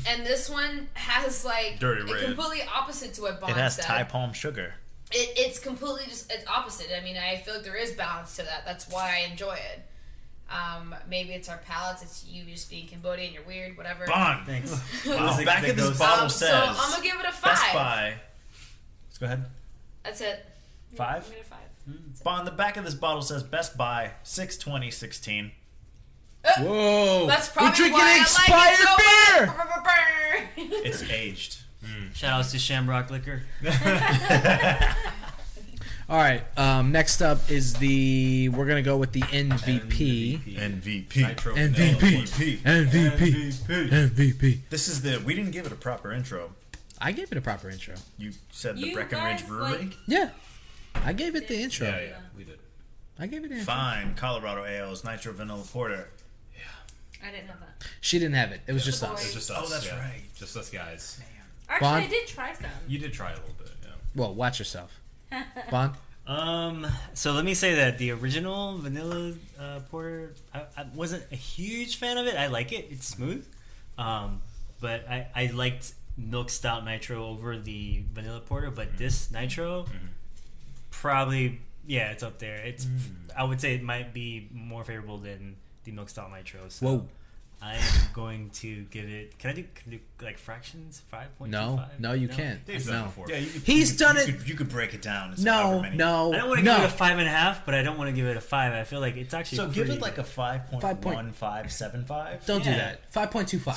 And this one has like Dirty red. completely opposite to what Bond It has said. Thai palm sugar. It's completely it's opposite. I mean, I feel like there is balance to that. That's why I enjoy it. Maybe it's our palates. It's you just being Cambodian. You're weird. Whatever. Bond. Thanks. Wow. Back of this bottle says. So I'm gonna give it a 5. Best Buy. Let's go ahead. That's it. 5? Give it a 5. Bond. The back of this bottle says Best Buy 6/20/16. Whoa. That's probably We're drinking why expired I beer. like it so much. It's aged. Shout outs to Shamrock Liquor. All right. Next up is we're gonna go with the MVP. Nitro MVP. This is we didn't give it a proper intro. I gave it a proper intro. You said the You Breckenridge guys, Brewery? like- Yeah. I gave it the intro. Yeah, we did. I gave it the intro. Fine. Colorado Ales, Nitro Vanilla Porter. I didn't have that. She didn't have it. It was just the us. boys. It's just us. Oh, that's yeah. right. Just us guys. Actually, Bond? I did try some. You did try a little bit, yeah. Well, watch yourself. Bond? So let me say that the original vanilla porter, I wasn't a huge fan of it. I like it; it's smooth, but I liked milk stout nitro over the vanilla porter. But this nitro, probably it's up there. It's I would say it might be more favorable than the milk stout nitro. So Whoa. I am going to give it. Can I do like fractions? 5.25? No, you can't. Dave's done it No. before. Yeah, He's done it. You could break it down. Into however No, many. no, I don't want to no. give it a 5.5, but I don't want to give it a 5. I feel like it's actually So give pretty it like a 5.1575. Don't do Yeah. that. 5.25.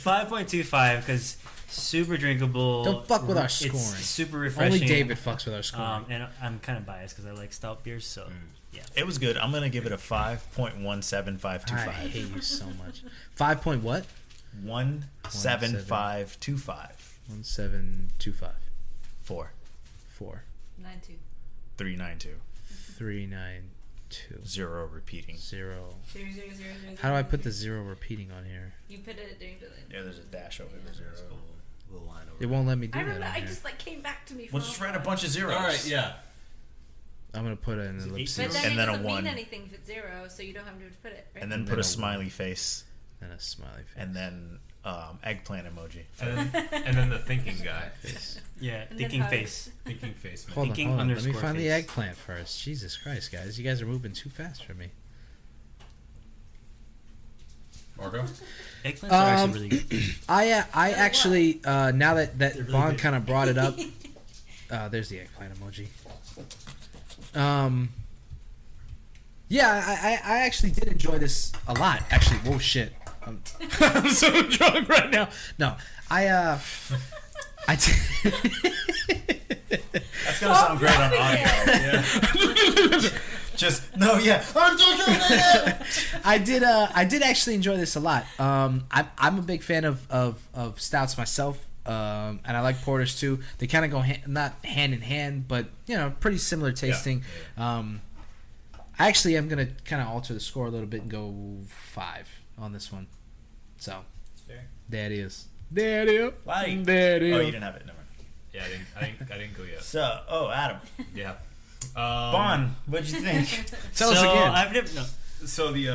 5.25 because super drinkable. Don't fuck with our It's scoring. super refreshing. Only David fucks with our scoring. And I'm kind of biased because I like stout beers. So yeah, It was good. I'm gonna give it a 5.17525. I hate you so much. 5 point what? 17525. 1725. 4. 4. 9-2. 392. 392. 0 repeating. 0. 0, 0, 0, 0, How do I put the 0 repeating on here? You put it during the. Yeah, there's a dash over the 0. Little line over. It won't let me do I that remember. on I here. just came back to me. Well, just write a bunch of zeros. All right, yeah. I'm gonna put it in the ellipsis. But then And it then a doesn't 1. mean anything if it's 0, so you don't have to put it. Right? And then put a smiley face. And a smiley face. And then eggplant emoji. And then the thinking guy. yeah, And then thinking hugs. face. Thinking face, man. Hold on, Thinking hold on. Let me underscore find the face. eggplant first. Jesus Christ, guys. You guys are moving too fast for me. Margo? Eggplants are actually really good. I actually now that really Bond good. kind of brought it up, there's the eggplant emoji. Yeah, I actually did enjoy this a lot. Actually, whoa shit, I'm so drunk right now. No, I did. That's gonna sound great on audio. Yeah. Just no, yeah. I did actually enjoy this a lot. I'm a big fan of stouts myself, and I like porters too. They kind of go not hand in hand, but pretty similar tasting. I actually am gonna kind of alter the score a little bit and go 5 on this one. So Fair. there it is. There it is. Like, There it is. oh, you didn't have it. Never mind. Yeah, I didn't go yet. So, Adam, Yeah. Bond, what'd you think? Tell us again. I've never. No. So the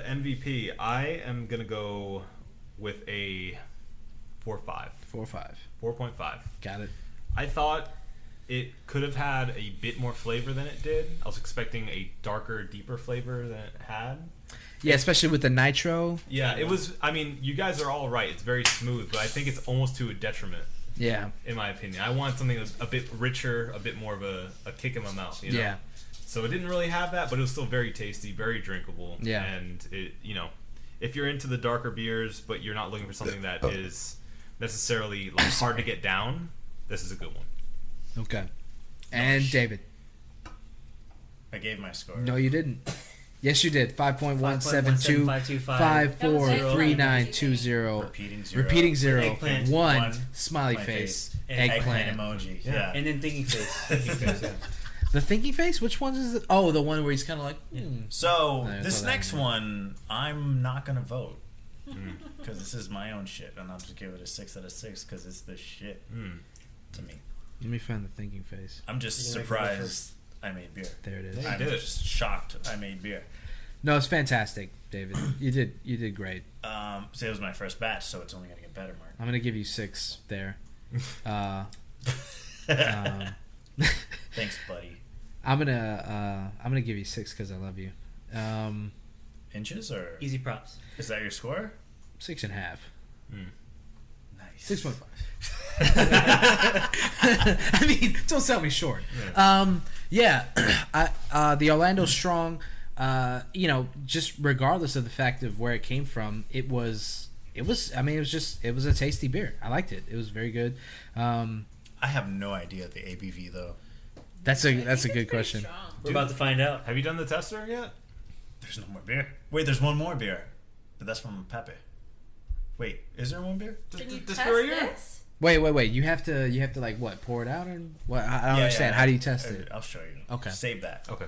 MVP, I am gonna go with a 4.5. 4-5. 4.5. Got it. I thought it could have had a bit more flavor than it did. I was expecting a darker, deeper flavor than it had. Yeah, especially with the nitro. Yeah, it was. I mean, you guys are all right. It's very smooth, but I think it's almost to a detriment, Yeah. in my opinion. I want something a bit richer, a bit more of a kick in my mouth. You know? Yeah. So it didn't really have that, but it was still very tasty, very drinkable. Yeah. And it, if you're into the darker beers, but you're not looking for something that is necessarily like hard to get down, this is a good one. Okay. And David. I gave my score. No, you didn't. Yes, you did. 5.172 5.17525. Repeating zero. Repeating 0. Eggplant. 1. Smiley face. Eggplant Eggplant. emoji. Yeah. Yeah. And then thinking face. Thinking face, yeah. The thinking face? Which one is it? Oh, the one where he's kind of like, So I this saw that next in one, I'm not gonna vote because this is my own shit, and I'll just give it a 6 out of 6 because it's the shit to me. Let me find the thinking face. I'm just You like surprised I made beer. There it is. I'm did it. just shocked I made beer. No, it's fantastic, David. You did great. So it was my first batch, so it's only gonna get better, Mark. I'm gonna give you 6 there. Thanks, buddy. I'm gonna give you 6 because I love you. Inches or Easy props. is that your score? 6.5. Nice. 6.5. I mean, don't sell me short. The Orlando Strong, just regardless of the fact of where it came from, it was a tasty beer. I liked it. It was very good. I have no idea the ABV though. That's a good question. We're about to find out. Have you done the tester yet? There's no more beer. Wait, there's one more beer, but that's from Pepe. Wait, is there one beer? Can you This test beer here? this? Wait. You have to like what? Pour it out or what? I don't understand. How do you test it? I'll show you. Okay. Save that. Okay.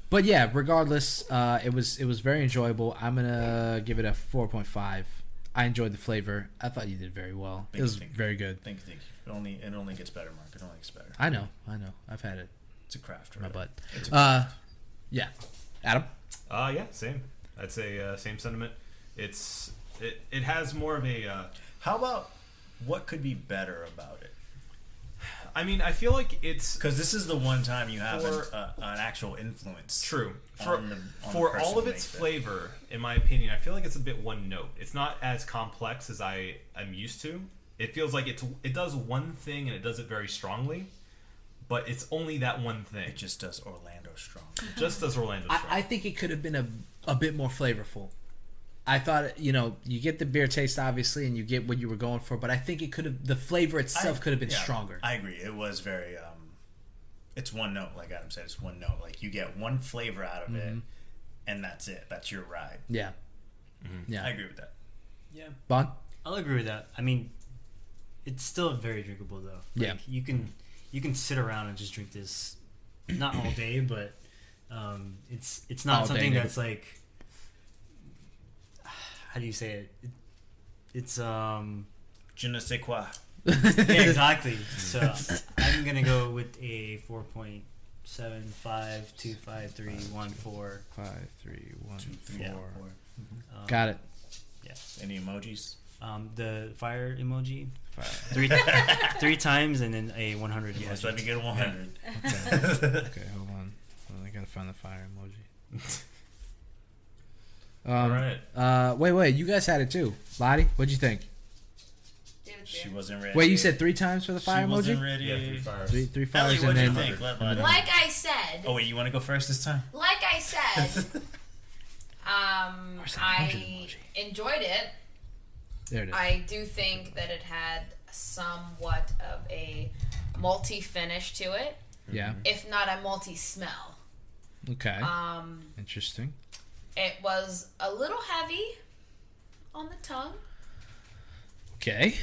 But yeah, regardless, it was very enjoyable. I'm gonna give it a 4.5. I enjoyed the flavor. I thought you did very well. It was very good. Thank you. It only gets better, Mark. It only gets better. I know. I've had it It's a craft, in my right? butt. It's a craft. Yeah. Adam? Yeah, same. I'd say same sentiment. It has more of a. How about what could be better about it? I mean, I feel like it's Because this is the one time you have For- an actual influence. true on the for person all of who its makes it. flavor. In my opinion, I feel like it's a bit one note. It's not as complex as I'm used to. It feels like it does one thing and it does it very strongly, but it's only that one thing. It just does Orlando strong. Just does Orlando strong. I think it could have been a bit more flavorful. I thought, you get the beer taste, obviously, and you get what you were going for, but I think the flavor itself could have been stronger. I agree. It was very, it's one note, like Adam said, it's one note. Like, you get one flavor out of it, and that's it. That's your ride. Yeah. Yeah. I agree with that. Yeah. Bond? I'll agree with that. I mean, it's still very drinkable though. Yeah. You can sit around and just drink this, not all day, but it's not All day, something dude. that's like, how do you say it? It's Je ne sais quoi. yeah, exactly. So I'm gonna go with a 4.7525314. 5, 3, 1, 4. Yeah. Got it. Any emojis? The fire emoji 5. three times and then a 100 Yes, emoji. let me get a 100. Okay, hold on. I gotta find the fire emoji. All right. Wait. You guys had it too. Lottie, what'd you think? David's She beer. wasn't ready. Wait, you said 3 times for the fire she wasn't emoji? ready. Yeah, 3 fires. Three Ellie, fires and what'd you then. think? Let Lottie- Like I said, Oh, wait, you want to go first this time? like I said, Where's that 100 I emoji? enjoyed it. There it is. I do think that it had somewhat of a malty finish to it, Yeah. if not a malty smell. Okay. Um, Interesting. it was a little heavy on the tongue, Okay.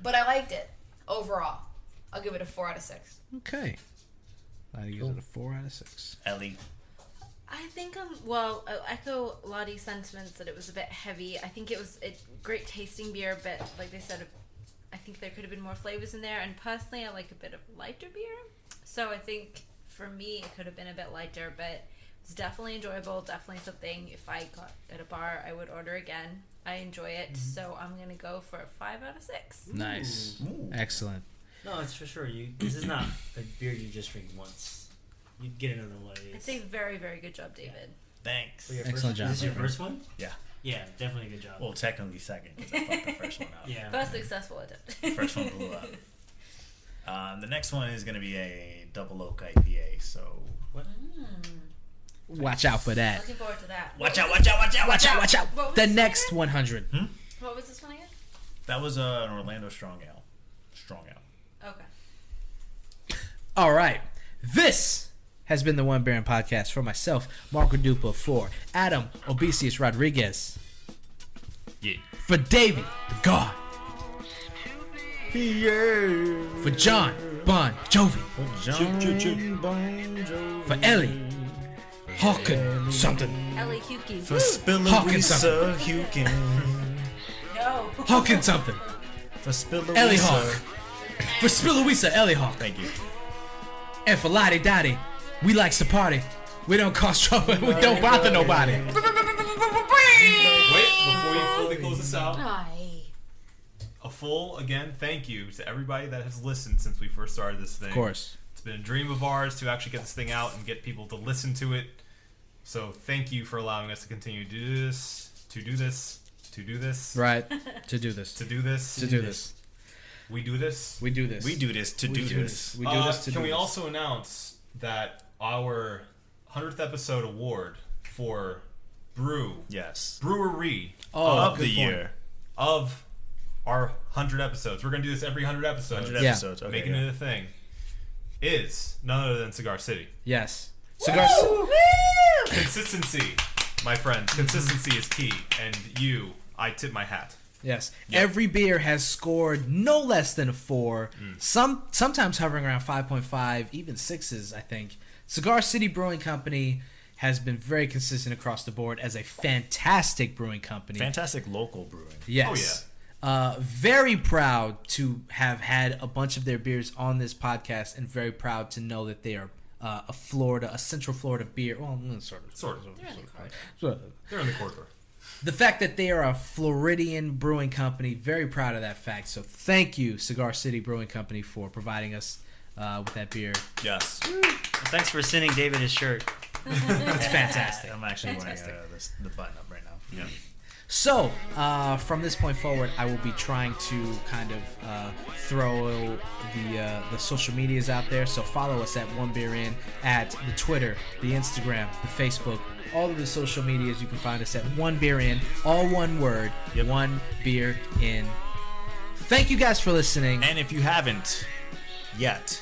but I liked it overall. I'll give it a 4 out of 6. Okay. Lottie gives it a 4 out of 6. Ellie. I think I'll echo Lottie's sentiments that it was a bit heavy. I think it was a great tasting beer, but like they said, I think there could have been more flavors in there. And personally, I like a bit of lighter beer. So I think for me, it could have been a bit lighter, but it's definitely enjoyable. Definitely something if I got at a bar, I would order again. I enjoy it, so I'm gonna go for a 5 out of 6. Nice. Ooh. Excellent. No, it's for sure. This is not a beer you just drink once. You'd get another one of I'd these. say very, very good job, David. Thanks. For your Excellent first, job, Is this your Edward. first one? Yeah. Yeah, definitely a good job. Well, technically second, because I fucked the first one out. yeah. First successful attempt. First one blew up. The next one is going to be a double oak IPA, so... Watch out for that. Looking forward to that. Watch out, watch out, watch out, watch out! Watch out. What was The this next again? 100. What was this one again? That was an Orlando Strong Ale. Strong Ale. Okay. All right. This has been the One Beer In Podcast for myself, Marco Dupa, for Adam Obesius Rodriguez, Yeah. for David the God, for John Bon Jovi, for Ellie Hawkins something, Ellie Huki. For Hawkins Spillerisa Hukin. No. Hawkins something, For Spillerisa. Ellie Hawk, for Spillerisa Ellie Hawk, Thank you. and for Lottie Dottie. We likes to party. We don't cause trouble. We don't bother nobody. Wait, before you fully close this out, Aye. a full, again, thank you to everybody that has listened since we first started this thing. Of course. It's been a dream of ours to actually get this thing out and get people to listen to it. So thank you for allowing us to continue to do this, to do this, to do this, Right. To do this. to do this, To do this. We do this. We do this. We do this to do this. We do this to Can do we this. also announce that our 100th episode award for Yes. brewery Of good the point. year. of our 100 episodes, we're going to do this every 100 episodes, 100 Yeah. episodes. Okay, making yeah. it a thing, is none other than Cigar City. Yes. Cigar. Consistency, my friends. Consistency is key. And I tip my hat. Yes. Every beer has scored no less than a 4. Sometimes hovering around 5.5, even 6s, I think. Cigar City Brewing Company has been very consistent across the board as a fantastic brewing company. Fantastic local brewing. Yes. Very proud to have had a bunch of their beers on this podcast, and very proud to know that they are a Central Florida beer. Well, sort of. They're in the corridor. The fact that they are a Floridian brewing company, very proud of that fact. So thank you, Cigar City Brewing Company, for providing us with that beer. Yes. Thanks for sending David his shirt. It's fantastic. I'm actually wearing Fantastic. the button up right now. Yeah. So, from this point forward, I will be trying to kind of throw the social medias out there. So follow us at One Beer In, at the Twitter, the Instagram, the Facebook, all of the social medias. You can find us at One Beer In, all one word, One Beer In. Thank you guys for listening. And if you haven't yet,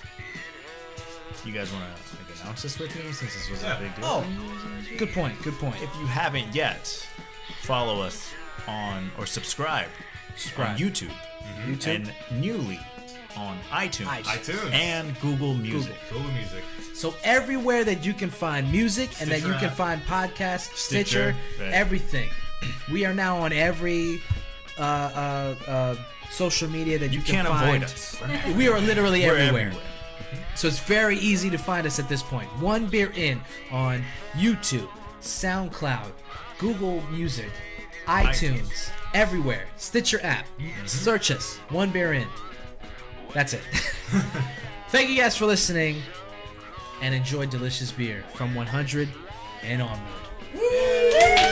you guys want to announce this with me since this was a big deal? Oh, good point. Good point. If you haven't yet, follow us on or subscribe on YouTube, and newly on iTunes, and Google Music. Google Music. So everywhere that you can find music and that Stitcher you can app. find podcasts, Stitcher, right. everything. We are now on every social media that you, You can can't find. avoid us. We are literally We're everywhere. So it's very easy to find us at this point. One Beer In on YouTube, SoundCloud, Google Music, iTunes, everywhere. Stitcher app. Search us. One Beer In. That's it. Thank you guys for listening, and enjoy delicious beer from 100 and onward.